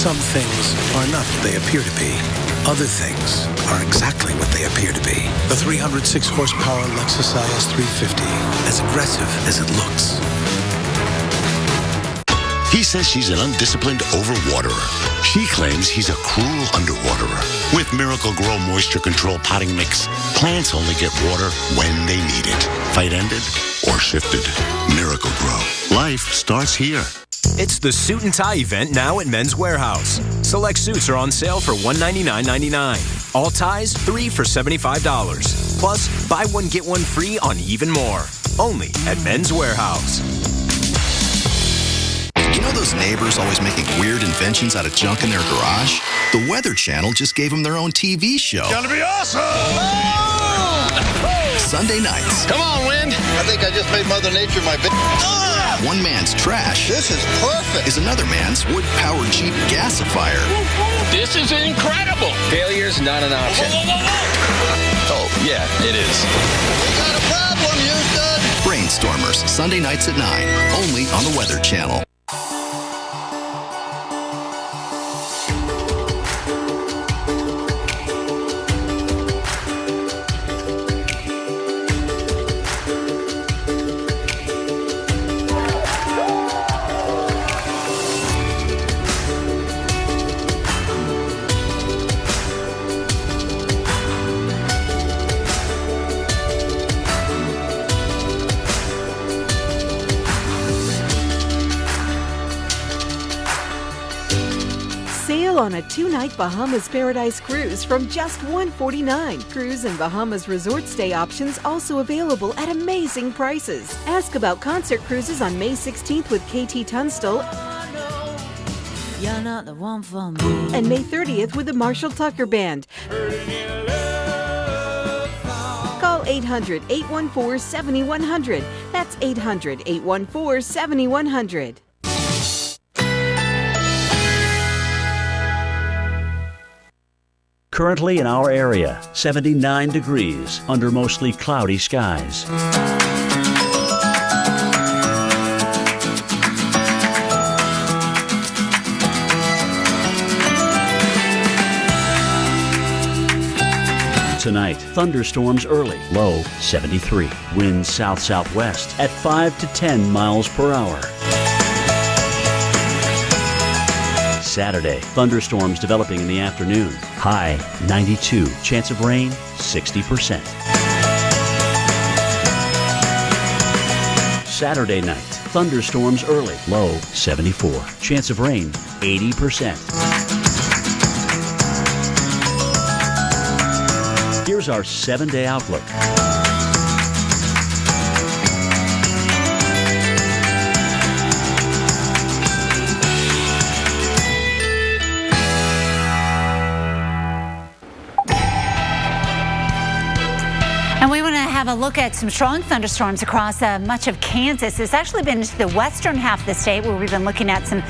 Some things are not what they appear to be. Other things are exactly what they appear to be. The 306 horsepower Lexus IS 350, as aggressive as it looks. He says she's an undisciplined overwaterer. She claims he's a cruel underwaterer. With Miracle-Gro Moisture Control Potting Mix, plants only get water when they need it. Fight ended or shifted. Miracle-Gro. Life starts here. It's the Suit and Tie event now at Men's Warehouse. Select suits are on sale for $199.99. All ties, 3 for $75. Plus, buy one, get one free on even more. Only at Men's Warehouse. You know those neighbors always making weird inventions out of junk in their garage? The Weather Channel just gave them their own TV show. Gonna be awesome! Sunday nights. Come on, wind! I think I just made Mother Nature my bitch. One man's trash. This is perfect! Is another man's wood-powered Jeep gasifier. This is incredible! Failure's not an option. Oh, yeah, it is. Got a problem, Houston! Brainstormers, Sunday nights at 9, only on the Weather Channel. On a 2-night Bahamas Paradise cruise from just $149. Cruise and Bahamas resort stay options also available at amazing prices. Ask about concert cruises on May 16th with KT Tunstall. You're not the one for me. And May 30th with the Marshall Tucker Band. Call 800-814-7100. That's 800-814-7100. Currently in our area, 79 degrees under mostly cloudy skies. Tonight, thunderstorms early, low 73. Winds south-southwest at 5 to 10 miles per hour. Saturday, thunderstorms developing in the afternoon. High 92. Chance of rain 60%. Saturday night, thunderstorms early. Low 74. Chance of rain 80%. Here's our 7-day outlook. And we want to have a look at some strong thunderstorms across much of Kansas. It's actually been into the western half of the state where we've been looking at some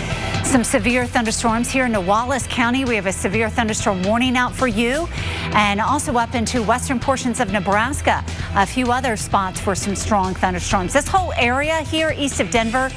severe thunderstorms. Here in Nuwales County, we have a severe thunderstorm warning out for you, and also up into western portions of Nebraska. A few other spots for some strong thunderstorms. This whole area here east of Denver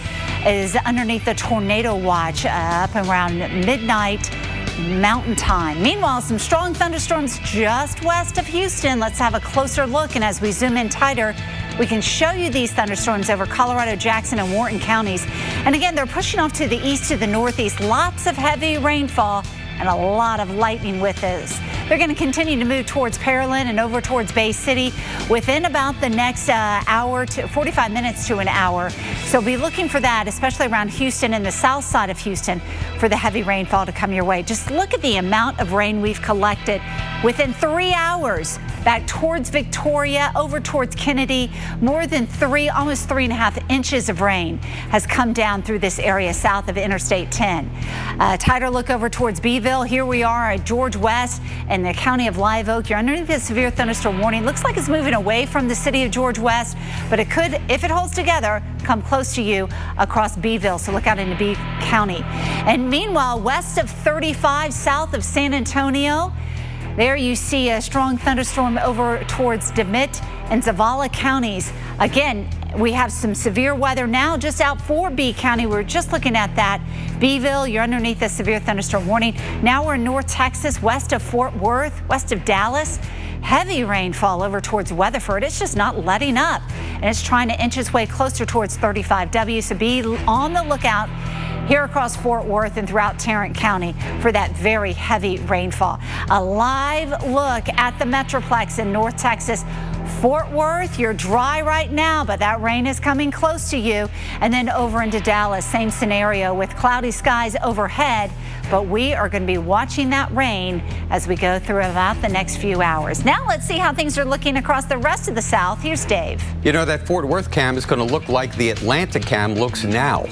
is underneath the tornado watch up around midnight Mountain Time. Meanwhile, some strong thunderstorms just west of Houston. Let's have a closer look, and as we zoom in tighter, we can show you these thunderstorms over Colorado, Jackson, and Wharton counties. And again, they're pushing off to the east to the northeast. Lots of heavy rainfall and a lot of lightning with this. They're going to continue to move towards Pearland and over towards Bay City within about the next hour to 45 minutes to an hour. So be looking for that, especially around Houston and the south side of Houston, for the heavy rainfall to come your way. Just look at the amount of rain we've collected within 3 hours back towards Victoria, over towards Kennedy. More than almost 3.5 inches of rain has come down through this area south of Interstate 10. Tighter look over towards Beeville. Here we are at George West and the county of Live Oak. You're underneath the severe thunderstorm warning. Looks like it's moving away from the city of George West, but it could, if it holds together, come close to you across Beeville. So look out into Bee County. And meanwhile, west of 35, south of San Antonio, there you see a strong thunderstorm over towards DeMitt and Zavala counties. Again, we have some severe weather now just out for Bee County. We're just looking at that. Beeville, you're underneath a severe thunderstorm warning. Now we're in North Texas, west of Fort Worth, west of Dallas. Heavy rainfall over towards Weatherford. It's just not letting up, and it's trying to inch its way closer towards 35W. So be on the lookout here across Fort Worth and throughout Tarrant County for that very heavy rainfall. A live look at the Metroplex in North Texas. Fort Worth, you're dry right now, but that rain is coming close to you. And then over into Dallas, same scenario with cloudy skies overhead, but we are going to be watching that rain as we go through about the next few hours. Now let's see how things are looking across the rest of the South. Here's Dave. You know, that Fort Worth cam is going to look like the Atlanta cam looks now.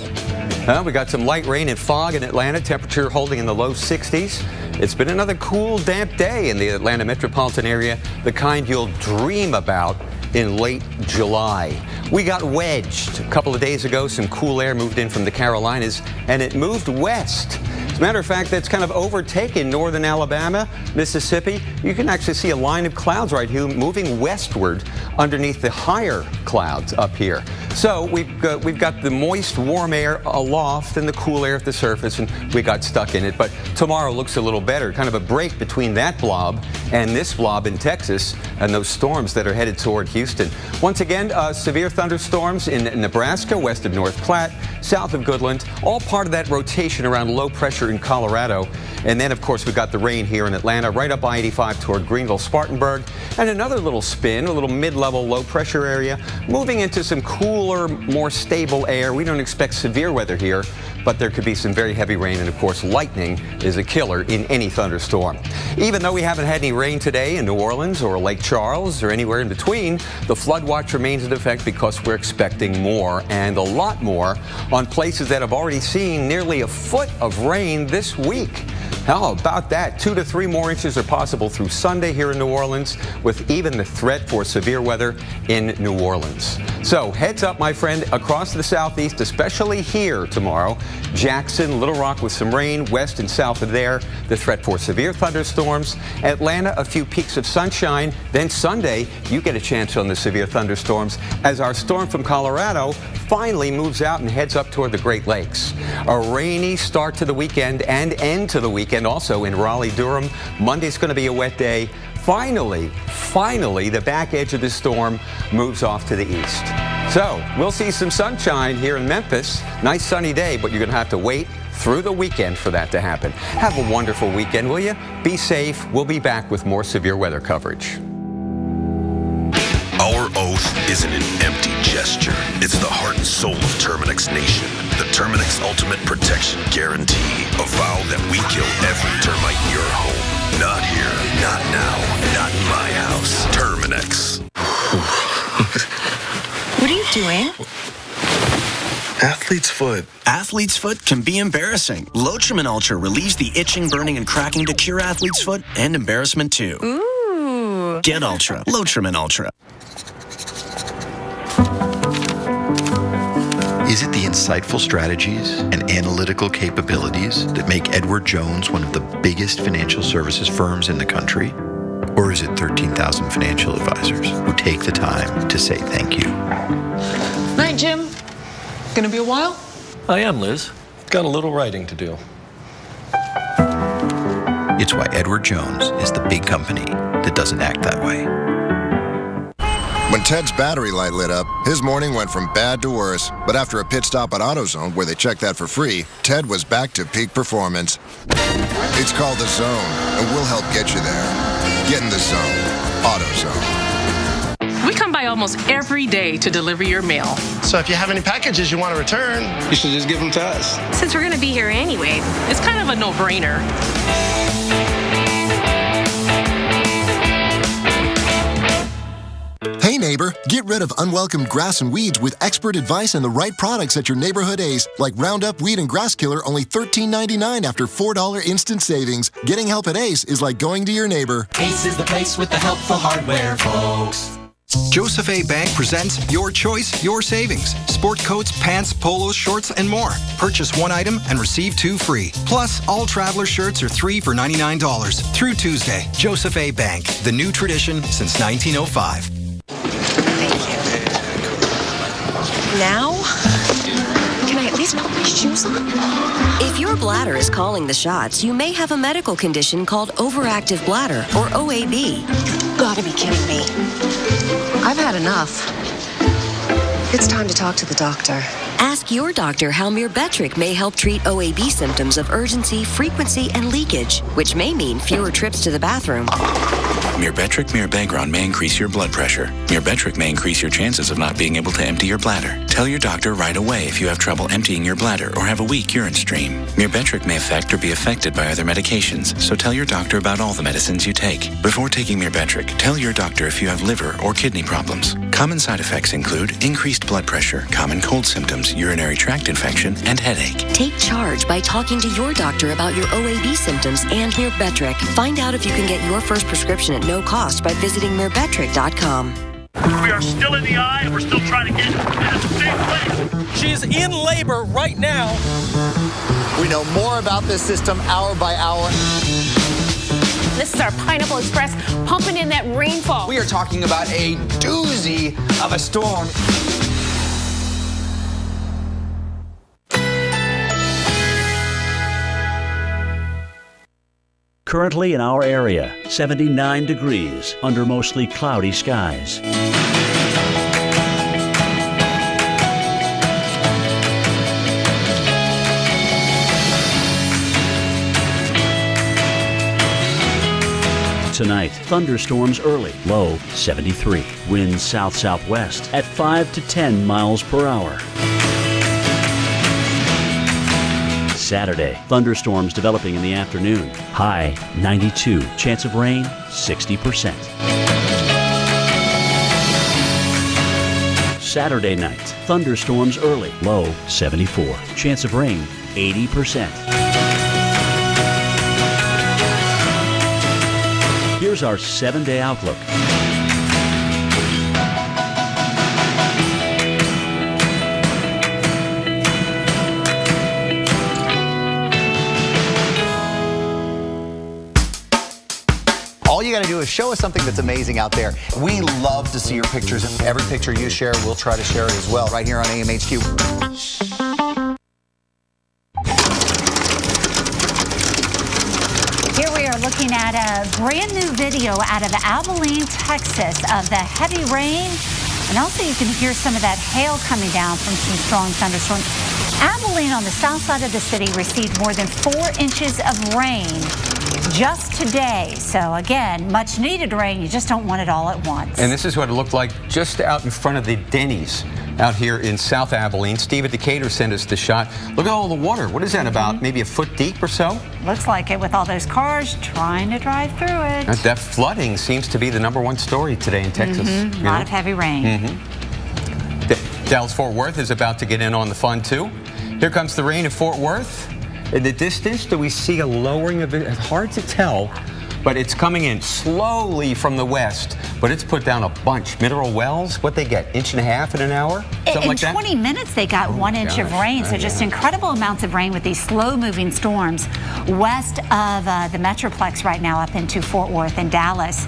We got some light rain and fog in Atlanta, temperature holding in the low 60s. It's been another cool, damp day in the Atlanta metropolitan area, the kind you'll dream about in late July. We got wedged a couple of days ago. Some cool air moved in from the Carolinas, and it moved west. As a matter of fact, that's kind of overtaken northern Alabama, Mississippi. You can actually see a line of clouds right here moving westward underneath the higher clouds up here. So we've got the moist, warm air aloft and the cool air at the surface, and we got stuck in it. But tomorrow looks a little better, kind of a break between that blob and this blob in Texas and those storms that are headed toward Houston. Once again, severe thunderstorms in Nebraska, west of North Platte, south of Goodland, all part of that rotation around low pressure in Colorado. And then, of course, we've got the rain here in Atlanta, right up I-85 toward Greenville, Spartanburg, and another little spin, a little mid-level low pressure area, moving into some cooler, more stable air. We don't expect severe weather here, but there could be some very heavy rain, and of course, lightning is a killer in any thunderstorm. Even though we haven't had any rain today in New Orleans or Lake Charles or anywhere in between, the flood watch remains in effect because we're expecting more, and a lot more, on places that have already seen nearly a foot of rain this week. How about that? 2 to 3 more inches are possible through Sunday here in New Orleans, with even the threat for severe weather in New Orleans. So heads up, my friend, across the southeast, especially here tomorrow. Jackson, Little Rock with some rain, west and south of there, the threat for severe thunderstorms. Atlanta, a few peaks of sunshine. Then Sunday, you get a chance on the severe thunderstorms as our storm from Colorado finally moves out and heads up toward the Great Lakes. A rainy start to the weekend and end to the weekend also in Raleigh-Durham. Monday's going to be a wet day. Finally, the back edge of the storm moves off to the east. So we'll see some sunshine here in Memphis. Nice sunny day, but you're going to have to wait through the weekend for that to happen. Have a wonderful weekend, will you? Be safe. We'll be back with more severe weather coverage. Our oath isn't an empty gesture. It's the heart and soul of Terminix Nation. The Terminix Ultimate Protection Guarantee. A vow that we kill every termite in your home. Not here, not now, not in my house. Terminix. What are you doing? Athlete's foot. Athlete's foot can be embarrassing. Lotrimin Ultra relieves the itching, burning, and cracking to cure athlete's foot and embarrassment too. Ooh. Get Ultra. Lotrimin Ultra. Is it the insightful strategies and analytical capabilities that make Edward Jones one of the biggest financial services firms in the country? Or is it 13,000 financial advisors who take the time to say thank you? Night, Jim. Gonna be a while? I am, Liz. Got a little writing to do. It's why Edward Jones is the big company that doesn't act that way. When Ted's battery light lit up, his morning went from bad to worse. But after a pit stop at AutoZone, where they checked that for free, Ted was back to peak performance. It's called The Zone, and we'll help get you there. Get in the zone. AutoZone. We come by almost every day to deliver your mail. So if you have any packages you want to return, You should just give them to us. Since we're going to be here anyway, it's kind of a no-brainer. Hey neighbor, get rid of unwelcome grass and weeds with expert advice and the right products at your neighborhood Ace, like Roundup Weed and Grass Killer, only $13.99 after $4 instant savings. Getting help at Ace is like going to your neighbor. Ace is the place with the helpful hardware, folks. Joseph A. Bank presents Your Choice, Your Savings. Sport coats, pants, polos, shorts, and more. Purchase one item and receive two free. Plus, all Traveler shirts are 3 for $99 through Tuesday. Joseph A. Bank, the new tradition since 1905. Now? Can I at least put my shoes on? If your bladder is calling the shots, you may have a medical condition called overactive bladder, or OAB. You've got to be kidding me. I've had enough. It's time to talk to the doctor. Ask your doctor how Mirbetriq may help treat OAB symptoms of urgency, frequency, and leakage, which may mean fewer trips to the bathroom. Mirbetriq Mirabegron may increase your blood pressure. Mirbetriq may increase your chances of not being able to empty your bladder. Tell your doctor right away if you have trouble emptying your bladder or have a weak urine stream. Mirbetriq may affect or be affected by other medications, so tell your doctor about all the medicines you take. Before taking Mirbetriq, tell your doctor if you have liver or kidney problems. Common side effects include increased blood pressure, common cold symptoms, urinary tract infection, and headache. Take charge by talking to your doctor about your OAB symptoms and Mirbetriq. Find out if you can get your first prescription at no cost by visiting Mirbetriq.com. We are still in the eye, and we're still trying to get in a safe place. She is in labor right now. We know more about this system hour by hour. This is our Pineapple Express pumping in that rainfall. We are talking about a doozy of a storm. Currently in our area, 79 degrees under mostly cloudy skies. Tonight, thunderstorms early, low 73. Winds south-southwest at 5 to 10 miles per hour. Saturday, thunderstorms developing in the afternoon. High 92. Chance of rain 60%. Saturday night, thunderstorms early. Low 74. Chance of rain 80%. Here's our 7-day outlook. All you got to do is show us something that's amazing out there. We love to see your pictures. Every picture you share, we'll try to share it as well right here on AMHQ. Here we are looking at a brand new video out of Abilene, Texas of the heavy rain. And also you can hear some of that hail coming down from some strong thunderstorms. Abilene on the south side of the city received more than 4 inches of rain just today. So again, much needed rain. You just don't want it all at once. And this is what it looked like just out in front of the Denny's out here in South Abilene. Steve at Decatur sent us the shot. Look at all the water. What is that, about maybe a foot deep or so? Looks like it, with all those cars trying to drive through it. That flooding seems to be the number1 story today in Texas. A lot of heavy rain. Dallas-Fort Worth is about to get in on the fun, too. Here comes the rain in Fort Worth. In the distance, do we see a lowering of it? It's hard to tell, but it's coming in slowly from the west, but it's put down a bunch. Mineral Wells, what they get, 1.5 inches in an hour? Something like that? In 20 minutes, they got 1 inch of rain. So just incredible amounts of rain with these slow-moving storms west of the Metroplex right now up into Fort Worth and Dallas.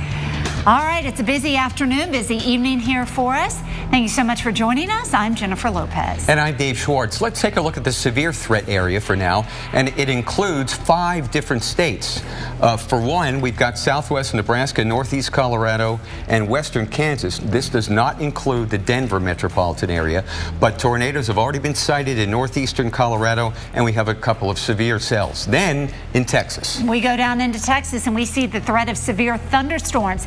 All right, it's a busy afternoon, busy evening here for us. Thank you so much for joining us. I'm Jennifer Lopez. And I'm Dave Schwartz. Let's take a look at the severe threat area for now, and it includes 5 different states. For one, we've got southwest Nebraska, northeast Colorado, and western Kansas. This does not include the Denver metropolitan area, but tornadoes have already been sighted in northeastern Colorado, and we have a couple of severe cells. Then in Texas. We go down into Texas and we see the threat of severe thunderstorms.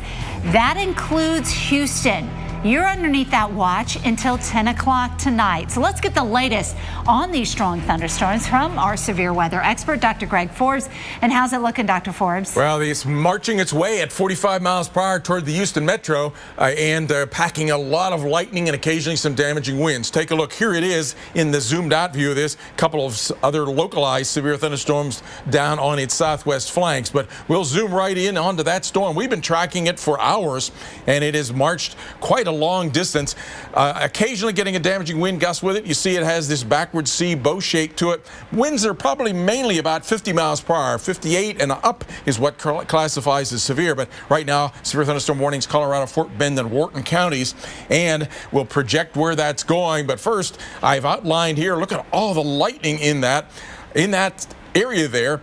That includes Houston. You're underneath that watch until 10 o'clock tonight. So let's get the latest on these strong thunderstorms from our severe weather expert, Dr. Greg Forbes. And how's it looking, Dr. Forbes? Well, it's marching its way at 45 miles per hour toward the Houston metro and packing a lot of lightning and occasionally some damaging winds. Take a look. Here it is in the zoomed out view of this. A couple of other localized severe thunderstorms down on its southwest flanks. But we'll zoom right in onto that storm. We've been tracking it for hours, and it has marched quite a long distance, occasionally getting a damaging wind gust with it. You see it has this backward C bow shape to it. Winds are probably mainly about 50 miles per hour. 58 and up is what classifies as severe. But right now, severe thunderstorm warnings, Colorado, Fort Bend, and Wharton counties, and we'll project where that's going. But first, I've outlined here, look at all the lightning in that area there,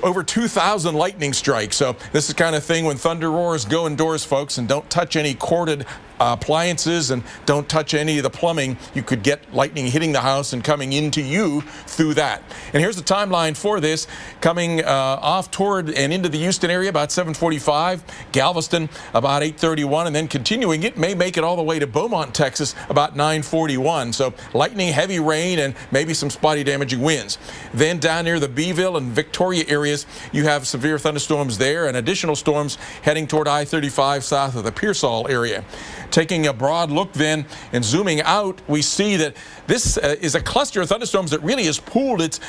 over 2,000 lightning strikes. So this is the kind of thing when thunder roars, go indoors, folks, and don't touch any corded appliances and don't touch any of the plumbing. You could get lightning hitting the house and coming into you through that. And here's the timeline for this. Coming off toward and into the Houston area about 7:45, Galveston about 8:31, and then continuing. It may make it all the way to Beaumont, Texas about 9:41. So lightning, heavy rain, and maybe some spotty damaging winds. Then down near the Beeville and Victoria areas, you have severe thunderstorms there and additional storms heading toward I-35 south of the Pearsall area. Taking a broad look then and zooming out, we see that this is a cluster of thunderstorms that really has pooled its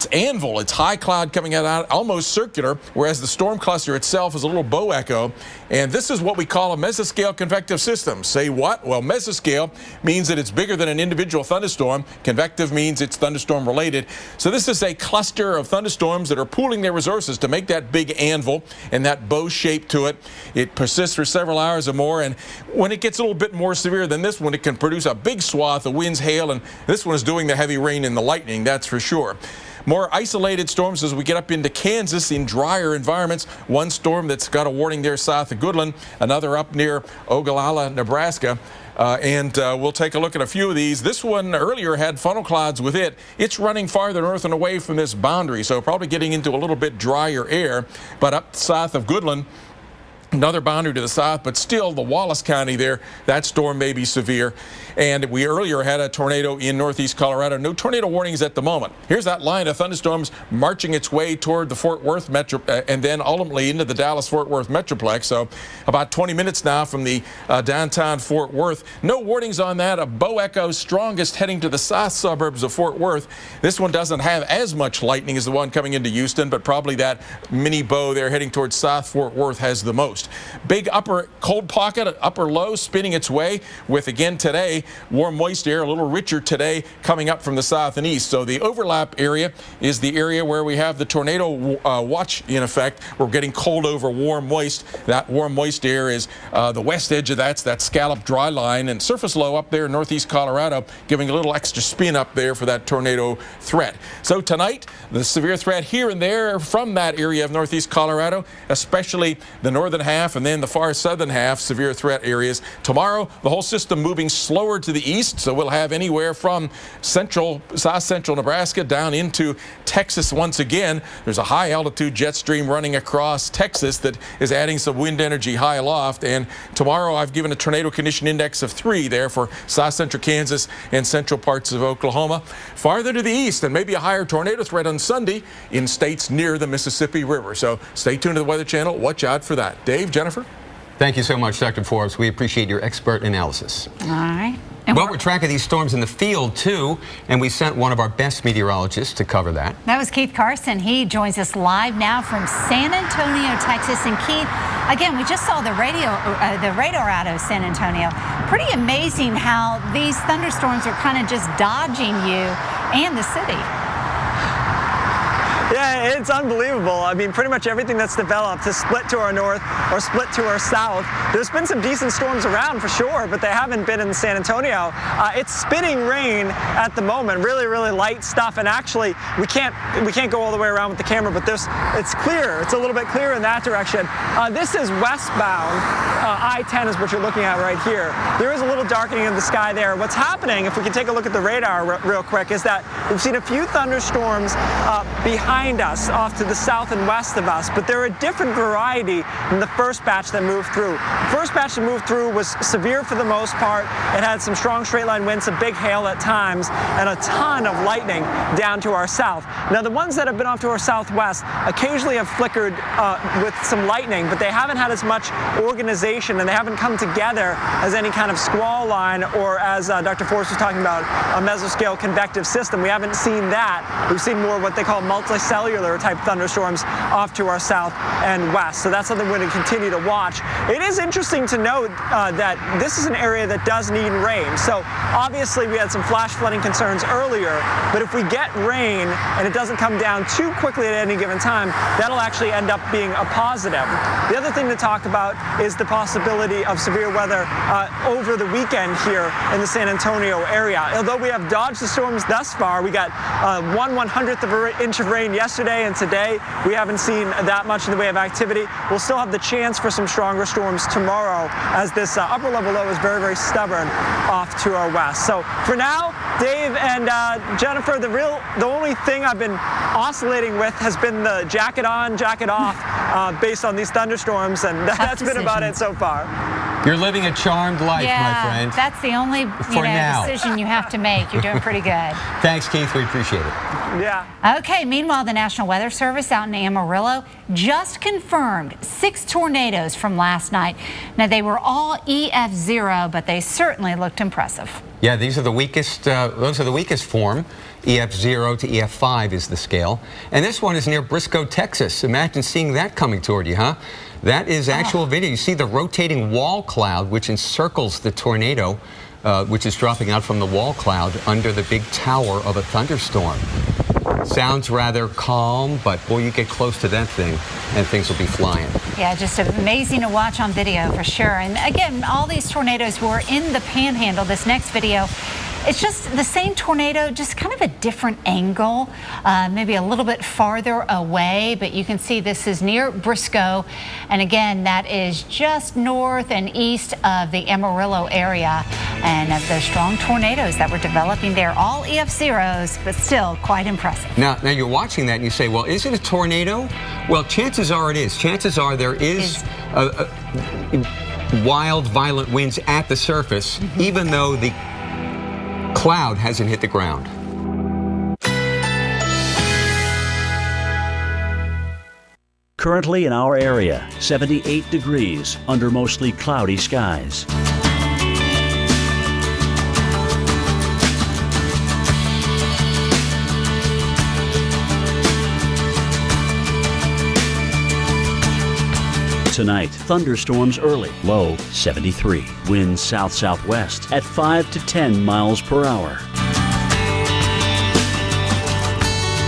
anvil. It's high cloud coming out almost circular, whereas the storm cluster itself is a little bow echo. And this is what we call a mesoscale convective system. Say what? Well, mesoscale means that it's bigger than an individual thunderstorm. Convective means it's thunderstorm related. So this is a cluster of thunderstorms that are pooling their resources to make that big anvil and that bow shape to it. It persists for several hours or more, and when it gets a little bit more severe than this one, it can produce a big swath of winds, hail, and this one is doing the heavy rain and the lightning, that's for sure. More isolated storms as we get up into Kansas in drier environments. One storm that's got a warning there south of Goodland, another up near Ogallala, Nebraska. We'll take a look at a few of these. This one earlier had funnel clouds with it. It's running farther north and away from this boundary, so probably getting into a little bit drier air. But up south of Goodland, another boundary to the south, but still the Wallace County there, that storm may be severe. And we earlier had a tornado in northeast Colorado. No tornado warnings at the moment. Here's that line of thunderstorms marching its way toward the Fort Worth metro and then ultimately into the Dallas-Fort Worth metroplex. So about 20 minutes now from the downtown Fort Worth. No warnings on that. A bow echo strongest heading to the south suburbs of Fort Worth. This one doesn't have as much lightning as the one coming into Houston, but probably that mini bow there heading towards South Fort Worth has the most. Big upper cold pocket, upper low spinning its way with, again today, warm moist air, a little richer today coming up from the south and east. So the overlap area is the area where we have the tornado watch in effect. We're getting cold over warm moist. That warm moist air is the west edge of that scallop dry line, and surface low up there in northeast Colorado giving a little extra spin up there for that tornado threat. So tonight, the severe threat here and there from that area of northeast Colorado, especially the northern half half, and then the far southern half, severe threat areas. Tomorrow, the whole system moving slower to the east, so we'll have anywhere from south central Nebraska down into Texas once again. There's a high altitude jet stream running across Texas that is adding some wind energy high aloft, and tomorrow I've given a tornado condition index of 3 there for south central Kansas and central parts of Oklahoma. Farther to the east, and maybe a higher tornado threat on Sunday in states near the Mississippi River. So stay tuned to the Weather Channel. Watch out for that. Dave, Jennifer? Thank you so much, Dr. Forbes. We appreciate your expert analysis. All right. Well, we're tracking these storms in the field, too, and we sent one of our best meteorologists to cover that. That was Keith Carson. He joins us live now from San Antonio, Texas. And Keith, again, we just saw the radar out of San Antonio. Pretty amazing how these thunderstorms are kind of just dodging you and the city. Yeah, it's unbelievable. I mean, pretty much everything that's developed is split to our north or split to our south. There's been some decent storms around for sure, but they haven't been in San Antonio. It's spitting rain at the moment, really, really light stuff. And actually, we can't go all the way around with the camera, but it's clear. It's a little bit clear in that direction. This is westbound. I-10 is what you're looking at right here. There is a little darkening of the sky there. What's happening, if we can take a look at the radar real quick, is that we've seen a few thunderstorms behind us, off to the south and west of us, but they're a different variety than the first batch that moved through. The first batch that moved through was severe for the most part. It had some strong straight line winds, some big hail at times, and a ton of lightning down to our south. Now, the ones that have been off to our southwest occasionally have flickered with some lightning, but they haven't had as much organization, and they haven't come together as any kind of squall line, or as Dr. Forbes was talking about, a mesoscale convective system. We haven't seen that. We've seen more what they call multicellular type thunderstorms off to our south and west. So that's something we're going to continue to watch. It is interesting to note that this is an area that does need rain. So obviously we had some flash flooding concerns earlier, but if we get rain and it doesn't come down too quickly at any given time, that'll actually end up being a positive. The other thing to talk about is the possibility of severe weather over the weekend here in the San Antonio area. Although we have dodged the storms thus far, we got 1/100th of an inch of rain yesterday, and today we haven't seen that much in the way of activity. We'll still have the chance for some stronger storms tomorrow, as this upper level low is very, very stubborn off to our west. So for now, Dave and Jennifer, the only thing I've been oscillating with has been the jacket on, jacket off, based on these thunderstorms, and that's been about it so far. You're living a charmed life, my friend. That's the only decision you have to make. You're doing pretty good. Thanks, Keith. We appreciate it. Yeah. Okay, meanwhile, the National Weather Service out in Amarillo just confirmed 6 tornadoes from last night. Now, they were all EF0, but they certainly looked impressive. Yeah, these are the weakest, those are the weakest form. EF0 to EF5 is the scale. And this one is near Briscoe, Texas. Imagine seeing that coming toward you, huh? That is actual video. You see the rotating wall cloud, which encircles the tornado, which is dropping out from the wall cloud under the big tower of a thunderstorm. Sounds rather calm, but boy, you get close to that thing and things will be flying. Yeah, just amazing to watch on video for sure. And again, all these tornadoes were in the Panhandle. This next video, it's just the same tornado, just kind of a different angle, maybe a little bit farther away, but you can see this is near Briscoe. And again, that is just north and east of the Amarillo area, and of those strong tornadoes that were developing there, all EF0s, but still quite impressive. Now you're watching that and you say, well, is it a tornado? Well, chances are it is. Chances are there is wild, violent winds at the surface, even though the cloud hasn't hit the ground. Currently in our area, 78 degrees under mostly cloudy skies. Tonight, thunderstorms early, low 73. Winds south-southwest at 5 to 10 miles per hour.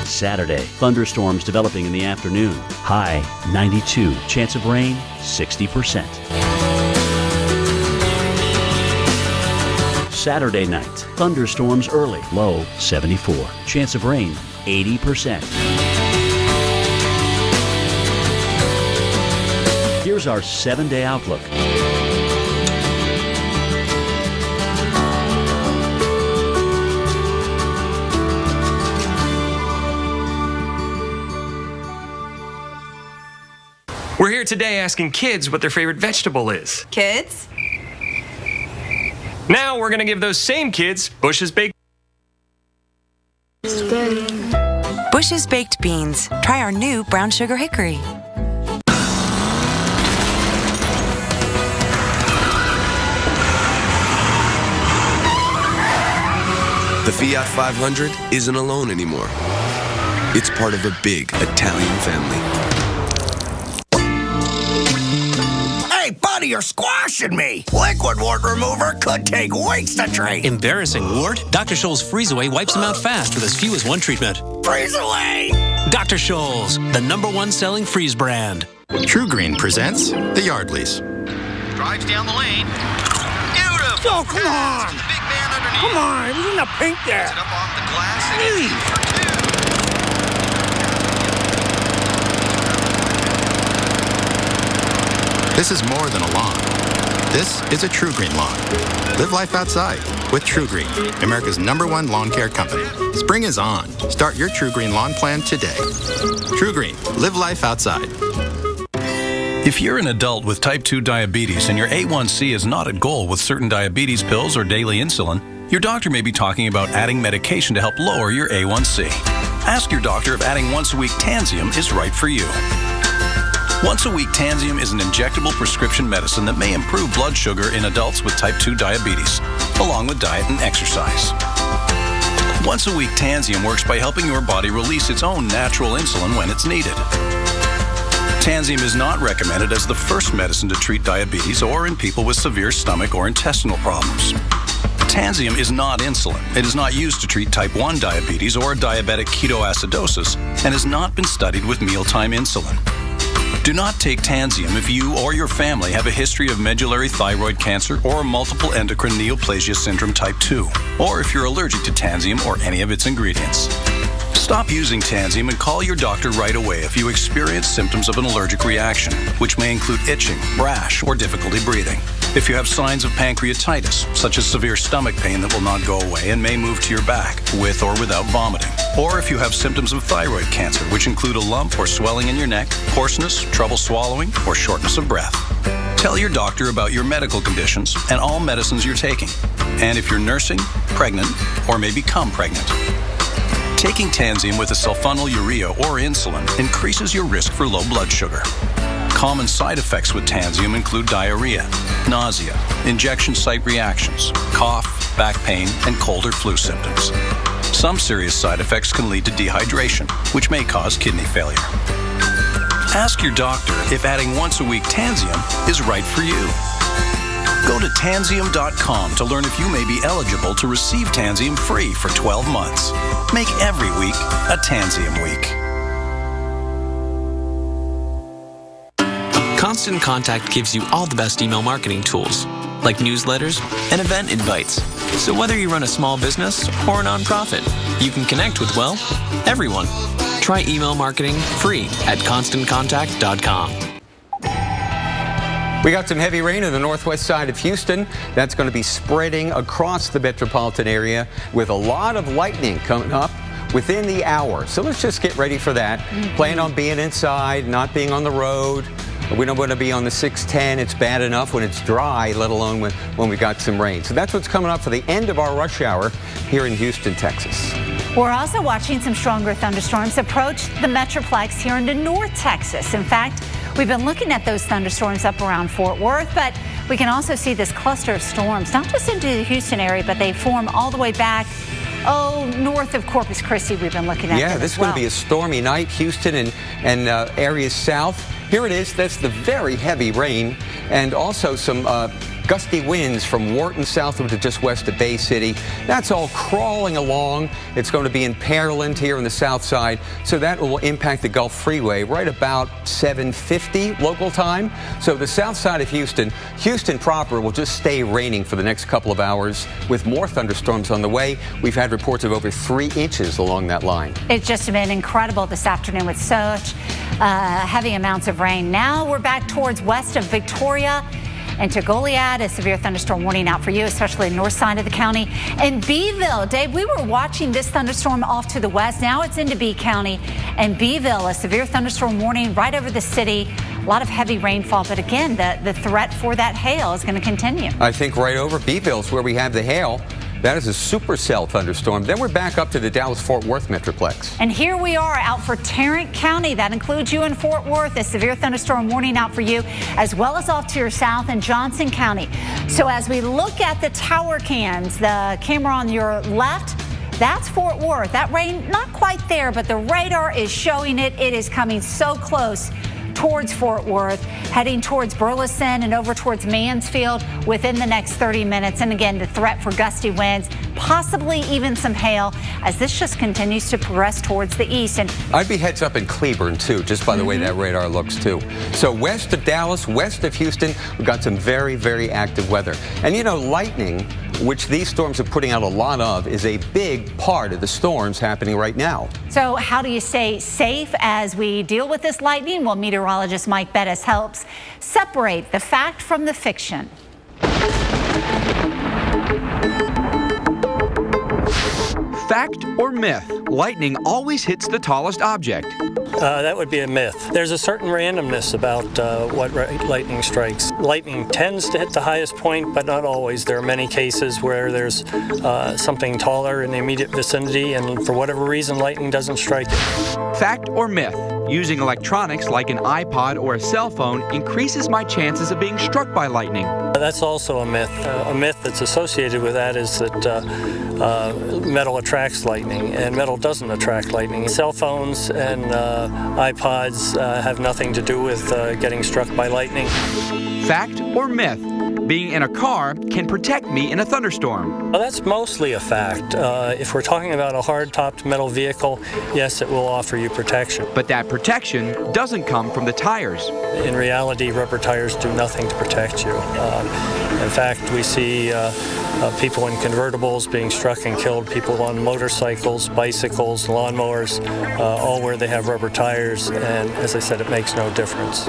Saturday, thunderstorms developing in the afternoon. High 92. Chance of rain 60%. Saturday night, thunderstorms early, low 74. Chance of rain 80%. Here's our 7-day outlook. We're here today asking kids what their favorite vegetable is. Kids? Now we're going to give those same kids Bush's Baked Bush's Baked Beans. Try our new brown sugar hickory. The Fiat 500 isn't alone anymore. It's part of a big Italian family. Hey, buddy, you're squashing me. Liquid wart remover could take weeks to treat. Embarrassing wart? Dr. Scholl's Freeze Away wipes them out fast with as few as one treatment. Freeze Away! Dr. Scholl's, the #1 selling freeze brand. True Green presents the Yardleys. Drives down the lane. Beautiful! Oh, come on! The big man underneath. Come on, it was in the pink there. Up off the glass and it's in for 2. This is more than a lawn. This is a True Green lawn. Live life outside with True Green, America's #1 lawn care company. Spring is on. Start your True Green lawn plan today. True Green, live life outside. If you're an adult with type 2 diabetes and your A1C is not at goal with certain diabetes pills or daily insulin, your doctor may be talking about adding medication to help lower your A1C. Ask your doctor if adding once-a-week Tanzium is right for you. Once-a-week Tanzium is an injectable prescription medicine that may improve blood sugar in adults with type 2 diabetes, along with diet and exercise. Once-a-week Tanzium works by helping your body release its own natural insulin when it's needed. Tanzium is not recommended as the first medicine to treat diabetes or in people with severe stomach or intestinal problems. Tanzium is not insulin. It is not used to treat type 1 diabetes or diabetic ketoacidosis and has not been studied with mealtime insulin. Do not take Tanzium if you or your family have a history of medullary thyroid cancer or multiple endocrine neoplasia syndrome type 2, or if you're allergic to Tanzium or any of its ingredients. Stop using Tanzium and call your doctor right away if you experience symptoms of an allergic reaction, which may include itching, rash, or difficulty breathing. If you have signs of pancreatitis, such as severe stomach pain that will not go away and may move to your back, with or without vomiting. Or if you have symptoms of thyroid cancer, which include a lump or swelling in your neck, hoarseness, trouble swallowing, or shortness of breath. Tell your doctor about your medical conditions and all medicines you're taking. And if you're nursing, pregnant, or may become pregnant. Taking Tanzium with a sulfonylurea or insulin increases your risk for low blood sugar. Common side effects with Tanzium include diarrhea, nausea, injection site reactions, cough, back pain, and cold or flu symptoms. Some serious side effects can lead to dehydration, which may cause kidney failure. Ask your doctor if adding once-a-week Tanzium is right for you. Go to Tanzium.com to learn if you may be eligible to receive Tanzium free for 12 months. Make every week a Tanzium week. Constant Contact gives you all the best email marketing tools, like newsletters and event invites. So whether you run a small business or a nonprofit, you can connect with, well, everyone. Try email marketing free at ConstantContact.com. We got some heavy rain in the northwest side of Houston. That's going to be spreading across the metropolitan area with a lot of lightning coming up within the hour. So let's just get ready for that. Plan on being inside, not being on the road. We don't want to be on the 610. It's bad enough when it's dry, let alone when we got some rain. So that's what's coming up for the end of our rush hour here in Houston, Texas. We're also watching some stronger thunderstorms approach the Metroplex here into North Texas. In fact, we've been looking at those thunderstorms up around Fort Worth, but we can also see this cluster of storms, not just into the Houston area, but they form all the way back, north of Corpus Christi. We've been looking at Yeah, this is going to be a stormy night, Houston and areas south. Here it is. That's the very heavy rain and also some gusty winds from Wharton southward to just west of Bay City. That's all crawling along. It's going to be in Pearland here on the south side, so that will impact the Gulf Freeway right about 7:50 local time. So the south side of Houston proper will just stay raining for the next couple of hours with more thunderstorms on the way. We've had reports of over 3 inches along that line. It's just been incredible this afternoon with such heavy amounts of rain. Now we're back towards west of Victoria and to Goliad. A severe thunderstorm warning out for you, especially the north side of the county. And Beeville, Dave, we were watching this thunderstorm off to the west. Now it's into Bee County and Beeville, a severe thunderstorm warning right over the city. A lot of heavy rainfall, but again, the threat for that hail is going to continue. I think right over Beeville is where we have the hail. That is a supercell thunderstorm. Then we're back up to the Dallas-Fort Worth Metroplex. And here we are out for Tarrant County. That includes you in Fort Worth. A severe thunderstorm warning out for you, as well as off to your south in Johnson County. So as we look at the tower cams, the camera on your left, that's Fort Worth. That rain, not quite there, but the radar is showing it. It is coming so close towards Fort Worth, heading towards Burleson and over towards Mansfield within the next 30 minutes. And again, the threat for gusty winds, possibly even some hail, as this just continues to progress towards the east. And I'd be heads up in Cleburne, too, just by the way that radar looks, too. So west of Dallas, west of Houston, we've got some very, very active weather. And, you know, lightning, which these storms are putting out a lot of, is a big part of the storms happening right now. So how do you stay safe as we deal with this lightning? Well, meteorologist Mike Bettis helps separate the fact from the fiction. Fact or myth? Lightning always hits the tallest object. That would be a myth. There's a certain randomness about what lightning strikes. Lightning tends to hit the highest point, but not always. There are many cases where there's something taller in the immediate vicinity, and for whatever reason, lightning doesn't strike it. Fact or myth? Using electronics like an iPod or a cell phone increases my chances of being struck by lightning. That's also a myth. A myth that's associated with that is that metal attracts lightning, and metal doesn't attract lightning. Cell phones and iPods have nothing to do with getting struck by lightning. Fact or myth? Being in a car can protect me in a thunderstorm. Well, that's mostly a fact. If we're talking about a hard-topped metal vehicle, yes, it will offer you protection. But that protection doesn't come from the tires. In reality, rubber tires do nothing to protect you. In fact, we see people in convertibles being struck and killed, people on motorcycles, bicycles, lawnmowers, all where they have rubber tires, and as I said, it makes no difference.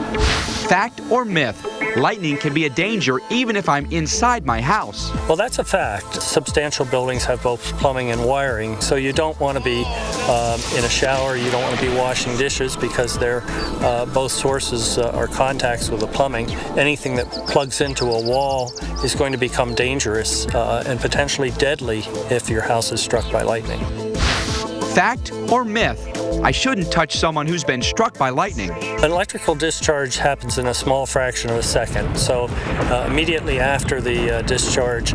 Fact or myth? Lightning can be a danger even if I'm inside my house. Well, that's a fact. Substantial buildings have both plumbing and wiring, so you don't want to be in a shower, you don't want to be washing dishes because they're both sources are contacts with the plumbing. Anything that plugs into a wall is going to become dangerous and potentially deadly if your house is struck by lightning. Fact or myth? I shouldn't touch someone who's been struck by lightning. An electrical discharge happens in a small fraction of a second, so immediately after the discharge,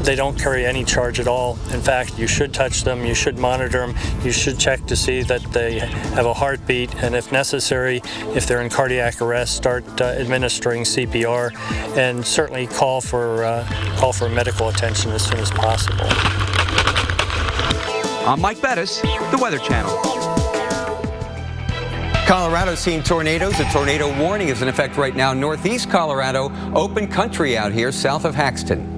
they don't carry any charge at all. In fact, you should touch them, you should monitor them, you should check to see that they have a heartbeat, and if necessary, if they're in cardiac arrest, start administering CPR, and certainly call for medical attention as soon as possible. I'm Mike Bettis, the Weather Channel. Colorado's seeing tornadoes. A tornado warning is in effect right now. Northeast Colorado, open country out here south of Haxton.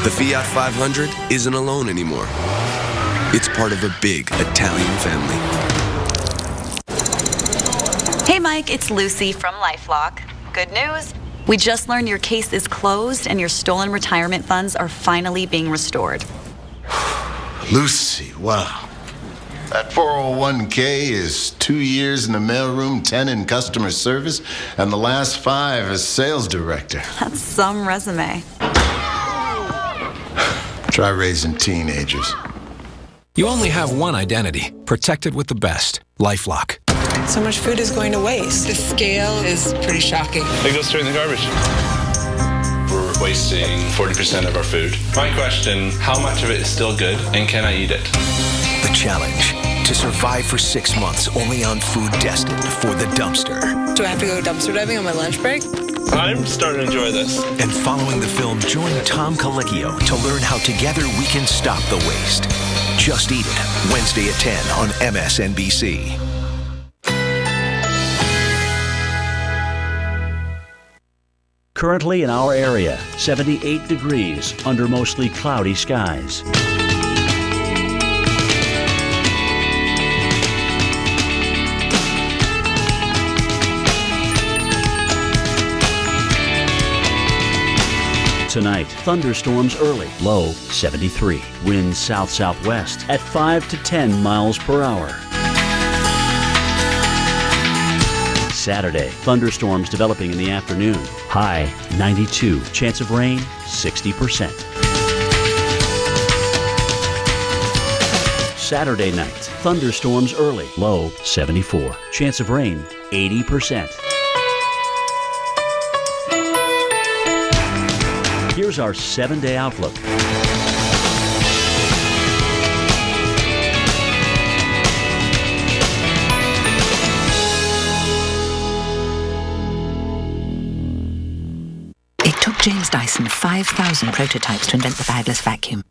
The Fiat 500 isn't alone anymore. It's part of a big Italian family. Hey Mike, it's Lucy from LifeLock. Good news. We just learned your case is closed and your stolen retirement funds are finally being restored. Lucy, wow. That 401k is 2 years in the mailroom, 10 in customer service, and the last 5 as sales director. That's some resume. Try raising teenagers. You only have one identity, protected with the best. LifeLock. So much food is going to waste. The scale is pretty shocking. It goes straight in the garbage. We're wasting 40% of our food. My question, how much of it is still good and can I eat it? The challenge, to survive for 6 months only on food destined for the dumpster. Do I have to go dumpster diving on my lunch break? I'm starting to enjoy this. And following the film, join Tom Colicchio to learn how together we can stop the waste. Just Eat It, Wednesday at 10 on MSNBC. Currently in our area, 78 degrees under mostly cloudy skies. Tonight, thunderstorms early, low 73. Winds south-southwest at 5 to 10 miles per hour. Saturday, thunderstorms developing in the afternoon. High 92. Chance of rain 60%. Saturday night, thunderstorms early, low 74. Chance of rain 80%. Here's our 7-day outlook. It took James Dyson 5,000 prototypes to invent the bagless vacuum,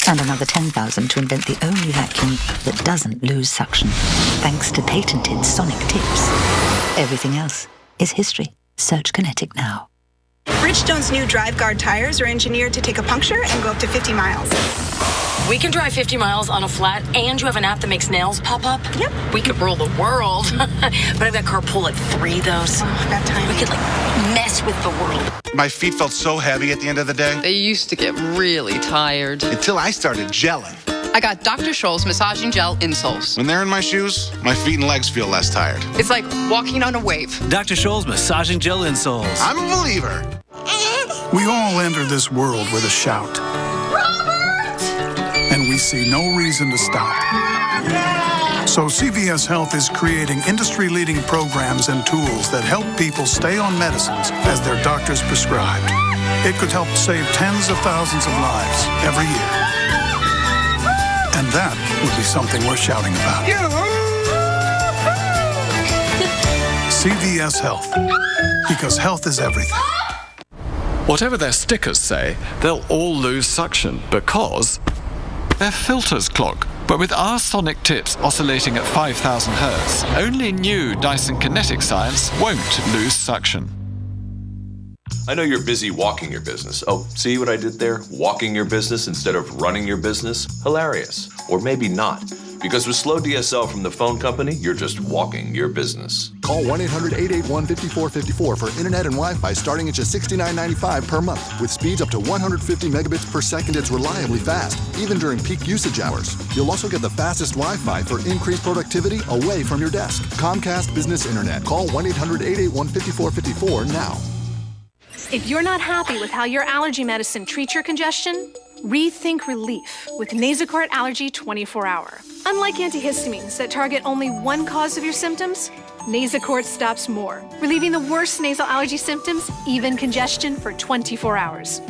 and another 10,000 to invent the only vacuum that doesn't lose suction, thanks to patented sonic tips. Everything else is history. Search Kinetic now. Bridgestone's new Drive Guard tires are engineered to take a puncture and go up to 50 miles. We can drive 50 miles on a flat, and you have an app that makes nails pop up? Yep. We could rule the world. But I've got carpool at 3, though, so that time we could, mess with the world. My feet felt so heavy at the end of the day. They used to get really tired. Until I started gelling. I got Dr. Scholl's massaging gel insoles. When they're in my shoes, my feet and legs feel less tired. It's like walking on a wave. Dr. Scholl's massaging gel insoles. I'm a believer. We all enter this world with a shout. Robert! And we see no reason to stop. So CVS Health is creating industry-leading programs and tools that help people stay on medicines as their doctors prescribed. It could help save tens of thousands of lives every year. And that would be something worth shouting about. CVS Health, because health is everything. Whatever their stickers say, they'll all lose suction because their filters clog. But with our sonic tips oscillating at 5,000 Hertz, only new Dyson Kinetic Science won't lose suction. I know you're busy walking your business. Oh, see what I did there? Walking your business instead of running your business? Hilarious. Or maybe not. Because with slow DSL from the phone company, you're just walking your business. Call 1-800-881-5454 for internet and Wi-Fi starting at just $69.95 per month. With speeds up to 150 megabits per second, it's reliably fast, even during peak usage hours. You'll also get the fastest Wi-Fi for increased productivity away from your desk. Comcast Business Internet. Call 1-800-881-5454 now. If you're not happy with how your allergy medicine treats your congestion, rethink relief with Nasacort Allergy 24-Hour. Unlike antihistamines that target only one cause of your symptoms, Nasacort stops more, relieving the worst nasal allergy symptoms, even congestion, for 24 hours.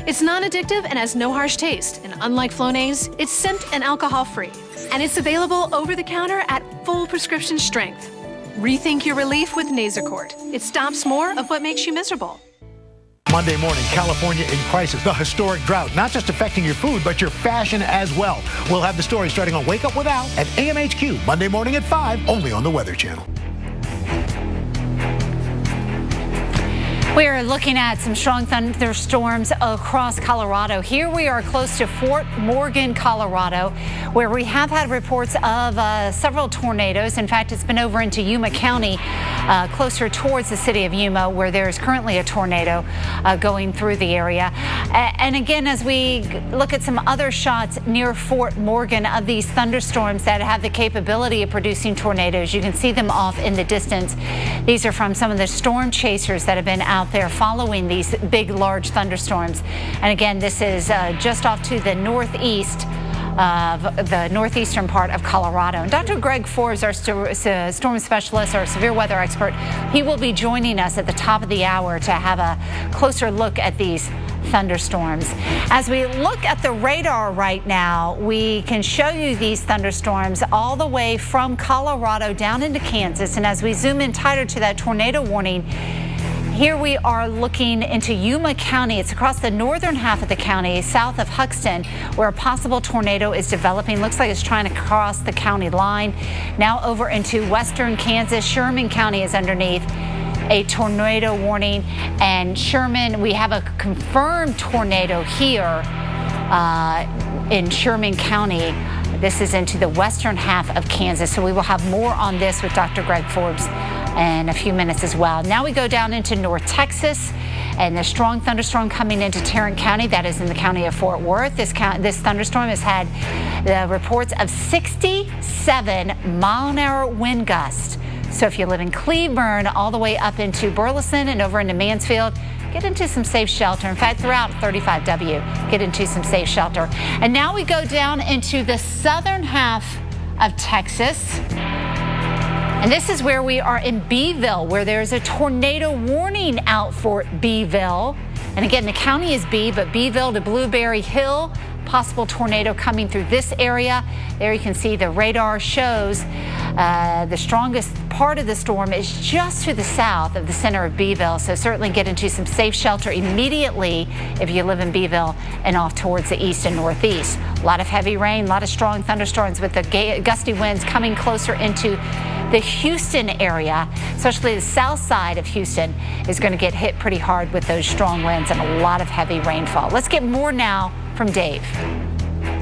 It's non-addictive and has no harsh taste, and unlike Flonase, it's scent and alcohol-free. And it's available over the counter at full prescription strength. Rethink your relief with Nasacort. It stops more of what makes you miserable. Monday morning, California in crisis. The historic drought, not just affecting your food, but your fashion as well. We'll have the story starting on Wake Up With Al at AMHQ, Monday morning at 5, only on the Weather Channel. We are looking at some strong thunderstorms across Colorado. Here we are close to Fort Morgan, Colorado, where we have had reports of several tornadoes. In fact, it's been over into Yuma County, closer towards the city of Yuma, where there is currently a tornado going through the area. And again, as we look at some other shots near Fort Morgan of these thunderstorms that have the capability of producing tornadoes, you can see them off in the distance. These are from some of the storm chasers that have been out there following these big, large thunderstorms. And again, this is just off to the northeast of the northeastern part of Colorado. And Dr. Greg Forbes, our storm specialist, our severe weather expert, he will be joining us at the top of the hour to have a closer look at these thunderstorms. As we look at the radar right now, we can show you these thunderstorms all the way from Colorado down into Kansas. And as we zoom in tighter to that tornado warning, here we are looking into Yuma County. It's across the northern half of the county, south of Huxton, where a possible tornado is developing. Looks like it's trying to cross the county line. Now over into western Kansas. Sherman County is underneath. a tornado warning. And Sherman, we have a confirmed tornado here in Sherman County. This is into the western half of Kansas. So we will have more on this with Dr. Greg Forbes in a few minutes as well. Now we go down into North Texas, and the strong thunderstorm coming into Tarrant County, that is in the county of Fort Worth. This thunderstorm has had the reports of 67 mile-an-hour wind gusts. So if you live in Cleburne, all the way up into Burleson and over into Mansfield, get into some safe shelter. In fact, throughout 35W, get into some safe shelter. And now we go down into the southern half of Texas. And this is where we are in Beeville, where there's a tornado warning out for Beeville. And again, the county is B, but Beeville to Blueberry Hill, possible tornado coming through this area. There you can see the radar shows the strongest part of the storm is just to the south of the center of Beeville. So certainly get into some safe shelter immediately if you live in Beeville and off towards the east and northeast. A lot of heavy rain, a lot of strong thunderstorms with the gusty winds coming closer into the Houston area, especially the south side of Houston is going to get hit pretty hard with those strong winds and a lot of heavy rainfall. Let's get more now from Dave.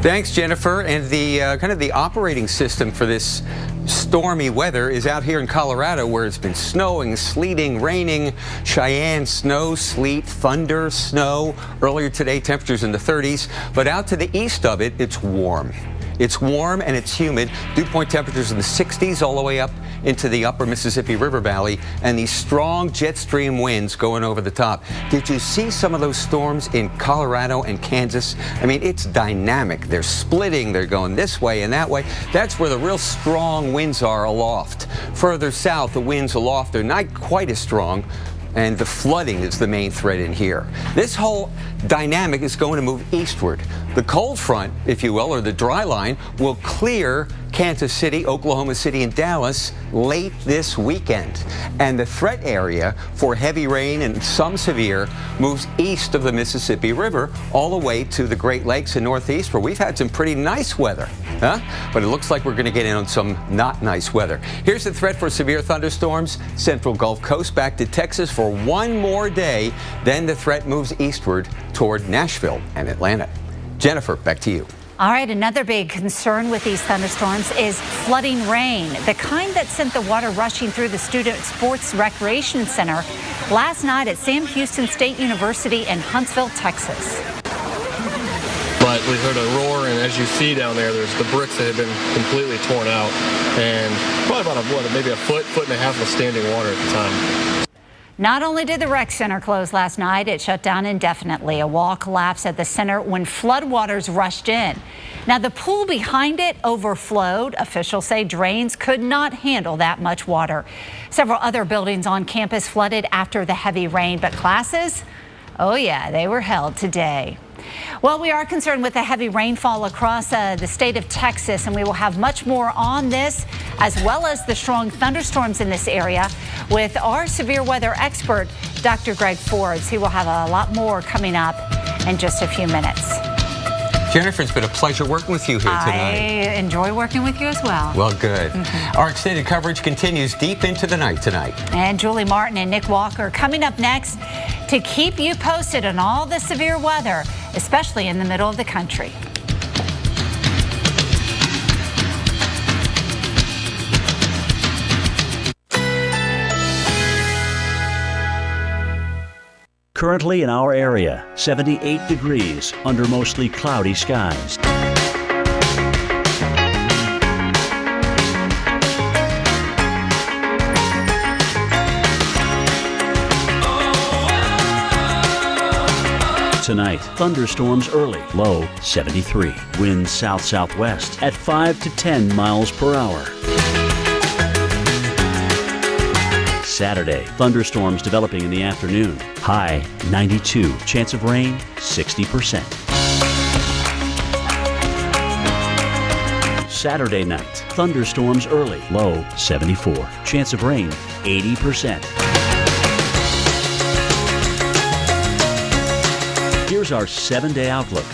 Thanks, Jennifer. And the kind of the operating system for this stormy weather is out here in Colorado, where it's been snowing, sleeting, raining. Cheyenne, snow, sleet, thunder, snow. Earlier today, temperatures in the 30s. But out to the east of it, it's warm. It's warm and it's humid. Dew point temperatures in the 60s all the way up into the upper Mississippi River Valley, and these strong jet stream winds going over the top. Did you see some of those storms in Colorado and Kansas? I mean, it's dynamic. They're splitting, they're going this way and that way. That's where the real strong winds are aloft. Further south, the winds aloft are not quite as strong, and the flooding is the main threat in here. This whole dynamic is going to move eastward. The cold front, if you will, or the dry line, will clear Kansas City, Oklahoma City, and Dallas late this weekend. And the threat area for heavy rain and some severe moves east of the Mississippi River all the way to the Great Lakes and Northeast, where we've had some pretty nice weather. But it looks like we're going to get in on some not nice weather. Here's the threat for severe thunderstorms. Central Gulf Coast back to Texas for one more day. Then the threat moves eastward toward Nashville and Atlanta. Jennifer, back to you. All right, another big concern with these thunderstorms is flooding rain, the kind that sent the water rushing through the Student Sports Recreation Center last night at Sam Houston State University in Huntsville, Texas. But we heard a roar, and as you see down there, there's the bricks that have been completely torn out, and probably about maybe a foot and a half of standing water at the time. Not only did the rec center close last night, it shut down indefinitely. A wall collapsed at the center when floodwaters rushed in. Now, the pool behind it overflowed. Officials say drains could not handle that much water. Several other buildings on campus flooded after the heavy rain, but classes, oh yeah, they were held today. Well, we are concerned with the heavy rainfall across the state of Texas, and we will have much more on this, as well as the strong thunderstorms in this area, with our severe weather expert, Dr. Greg Forbes. He will have a lot more coming up in just a few minutes. Jennifer, it's been a pleasure working with you here tonight. I enjoy working with you as well. Well, good. Our extended coverage continues deep into the night tonight. And Julie Martin and Nick Walker coming up next to keep you posted on all the severe weather, especially in the middle of the country. Currently in our area, 78 degrees under mostly cloudy skies. Tonight, thunderstorms early, low 73. Winds south-southwest at 5 to 10 miles per hour. Saturday, thunderstorms developing in the afternoon. High 92. Chance of rain 60%. Saturday night, thunderstorms early. Low 74. Chance of rain 80%. Here's our 7-day outlook.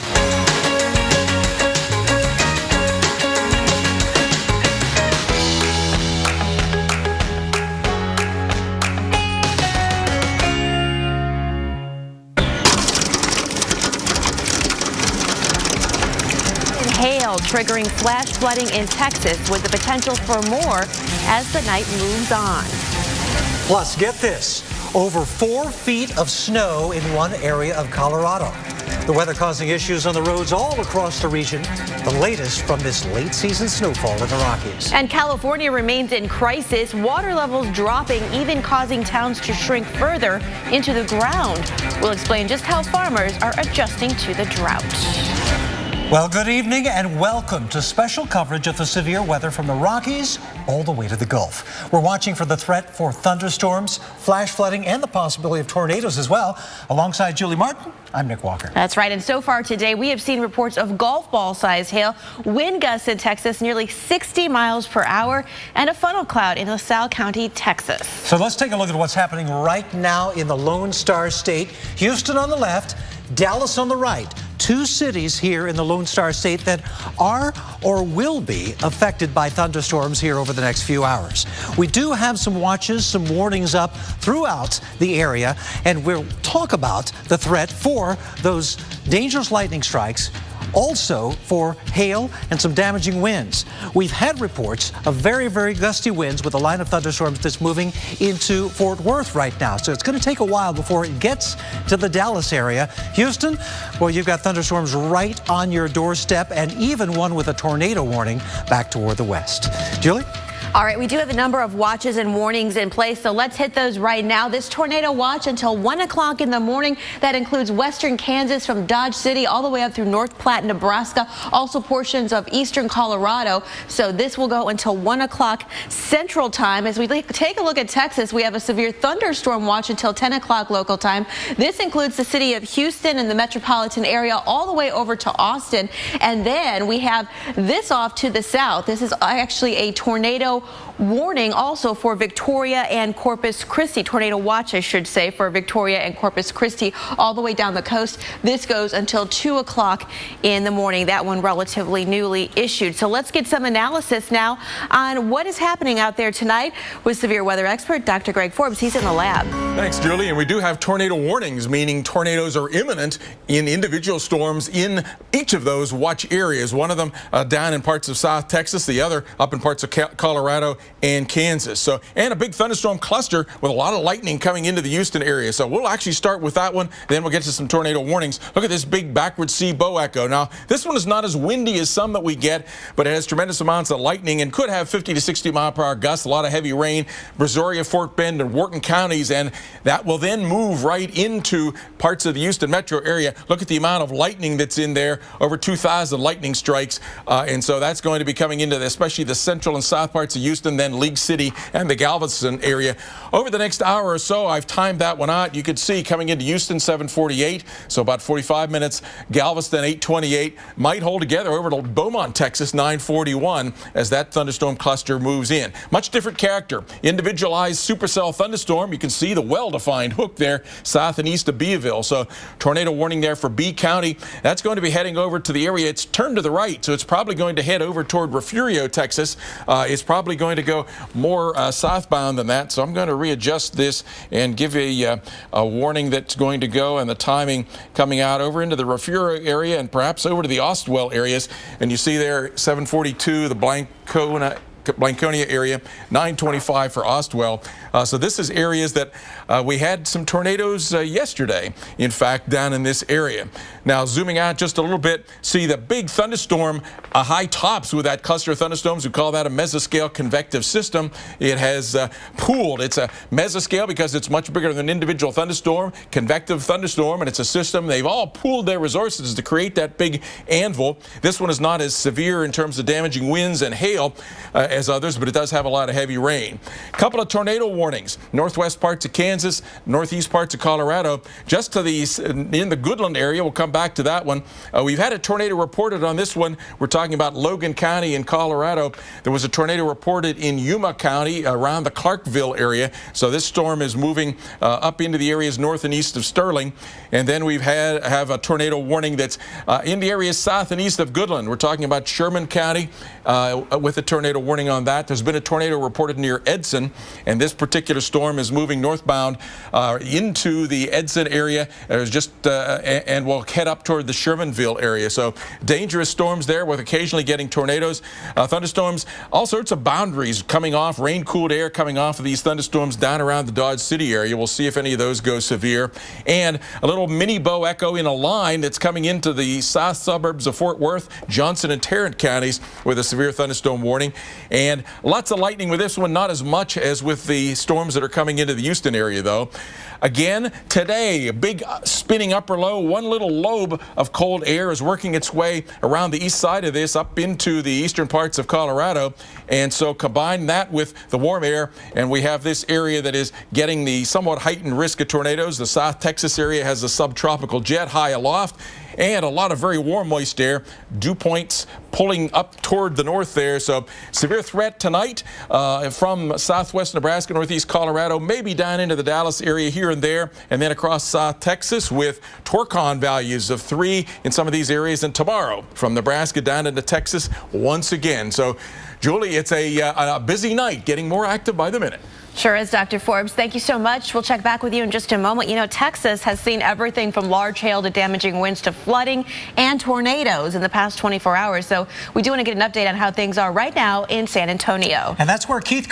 well, triggering flash flooding in Texas with the potential for more as the night moves on. Plus, get this, over 4 feet of snow in one area of Colorado. The weather causing issues on the roads all across the region. The latest from this late season snowfall in the Rockies. And California remains in crisis. Water levels dropping, even causing towns to shrink further into the ground. We'll explain just how farmers are adjusting to the drought. Well, good evening and welcome to special coverage of the severe weather from the Rockies all the way to the Gulf. We're watching for the threat for thunderstorms, flash flooding, and the possibility of tornadoes as well. Alongside Julie Martin, I'm Nick Walker. That's right. And so far today, we have seen reports of golf ball size hail, wind gusts in Texas nearly 60 miles per hour, and a funnel cloud in LaSalle County, Texas. So let's take a look at what's happening right now in the Lone Star State. Houston on the left, Dallas on the right. 2 cities here in the Lone Star State that are or will be affected by thunderstorms here over the next few hours. We do have some watches, some warnings up throughout the area, and we'll talk about the threat for those dangerous lightning strikes, also for hail and some damaging winds. We've had reports of very, very gusty winds with a line of thunderstorms that's moving into Fort Worth right now. So it's going to take a while before it gets to the Dallas area. Houston, well, you've got thunderstorms right on your doorstep and even one with a tornado warning back toward the west. Julie? All right, we do have a number of watches and warnings in place, so let's hit those right now. This tornado watch until 1 o'clock in the morning. That includes western Kansas from Dodge City all the way up through North Platte, Nebraska, also portions of eastern Colorado. So this will go until 1 o'clock Central Time. As we take a look at Texas, we have a severe thunderstorm watch until 10 o'clock local time. This includes the city of Houston and the metropolitan area all the way over to Austin. And then we have this off to the south. This is actually a tornado warning also for Victoria and Corpus Christi. Tornado watch, I should say, for Victoria and Corpus Christi all the way down the coast. This goes until 2 o'clock in the morning. That one relatively newly issued. So let's get some analysis now on what is happening out there tonight with severe weather expert Dr. Greg Forbes. He's in the lab. Thanks, Julie. And we do have tornado warnings, meaning tornadoes are imminent in individual storms in each of those watch areas. One of them down in parts of South Texas, the other up in parts of Colorado and Kansas. So, and a big thunderstorm cluster with a lot of lightning coming into the Houston area. So we'll actually start with that one, then we'll get to some tornado warnings. Look at this big backward C bow echo. Now, this one is not as windy as some that we get, but it has tremendous amounts of lightning and could have 50 to 60 mile per hour gusts, a lot of heavy rain, Brazoria, Fort Bend, and Wharton counties, and that will then move right into parts of the Houston metro area. Look at the amount of lightning that's in there, over 2,000 lightning strikes, and so that's going to be coming into especially the central and south parts of Houston, then League City and the Galveston area. Over the next hour or so, I've timed that one out. You could see coming into Houston 7:48, so about 45 minutes. Galveston 8:28, might hold together over to Beaumont, Texas 9:41 as that thunderstorm cluster moves in. Much different character. Individualized supercell thunderstorm. You can see the well-defined hook there south and east of Beeville. So tornado warning there for B County. That's going to be heading over to the area. It's turned to the right, so it's probably going to head over toward Refugio, Texas. It's probably going to go more southbound than that, so I'm going to readjust this and give a warning that's going to go and the timing coming out over into the Refugio area and perhaps over to the Ostwell areas. And you see there 742, the Blanconia area, 925 for Ostwell. So this is areas that we had some tornadoes yesterday, in fact, down in this area. Now, zooming out just a little bit, see the big thunderstorm, high tops with that cluster of thunderstorms. We call that a mesoscale convective system. It has pooled. It's a mesoscale because it's much bigger than an individual thunderstorm, convective thunderstorm, and it's a system. They've all pooled their resources to create that big anvil. This one is not as severe in terms of damaging winds and hail as others, but it does have a lot of heavy rain. A couple of tornado warnings. Northwest parts of Kansas, northeast parts of Colorado. Just to the in the Goodland area, we'll come back to that one. We've had a tornado reported on this one. We're talking about Logan County in Colorado. There was a tornado reported in Yuma County around the Clarkville area. So this storm is moving up into the areas north and east of Sterling. And then we've have a tornado warning that's in the areas south and east of Goodland. We're talking about Sherman County with a tornado warning on that. There's been a tornado reported near Edson, and this particular particular storm is moving northbound into the Edson area, and will head up toward the Shermanville area. So dangerous storms there, with occasionally getting tornadoes, thunderstorms, all sorts of boundaries coming off, rain-cooled air coming off of these thunderstorms down around the Dodge City area. We'll see if any of those go severe. And a little mini bow echo in a line that's coming into the south suburbs of Fort Worth, Johnson, and Tarrant counties with a severe thunderstorm warning. And lots of lightning with this one, not as much as with the storms that are coming into the Houston area, though. Again, today, a big spinning upper low. One little lobe of cold air is working its way around the east side of this up into the eastern parts of Colorado. And so combine that with the warm air, and we have this area that is getting the somewhat heightened risk of tornadoes. The South Texas area has a subtropical jet high aloft, and a lot of very warm, moist air. Dew points pulling up toward the north there. So severe threat tonight from southwest Nebraska, northeast Colorado, maybe down into the Dallas area here and there, and then across South Texas with Torcon values of 3 in some of these areas. And tomorrow from Nebraska down into Texas once again. So, Julie, it's a busy night, getting more active by the minute. Sure is, Dr. Forbes. Thank you so much. We'll check back with you in just a moment. You know, Texas has seen everything from large hail to damaging winds to flooding and tornadoes in the past 24 hours. So we do want to get an update on how things are right now in San Antonio. And that's where Keith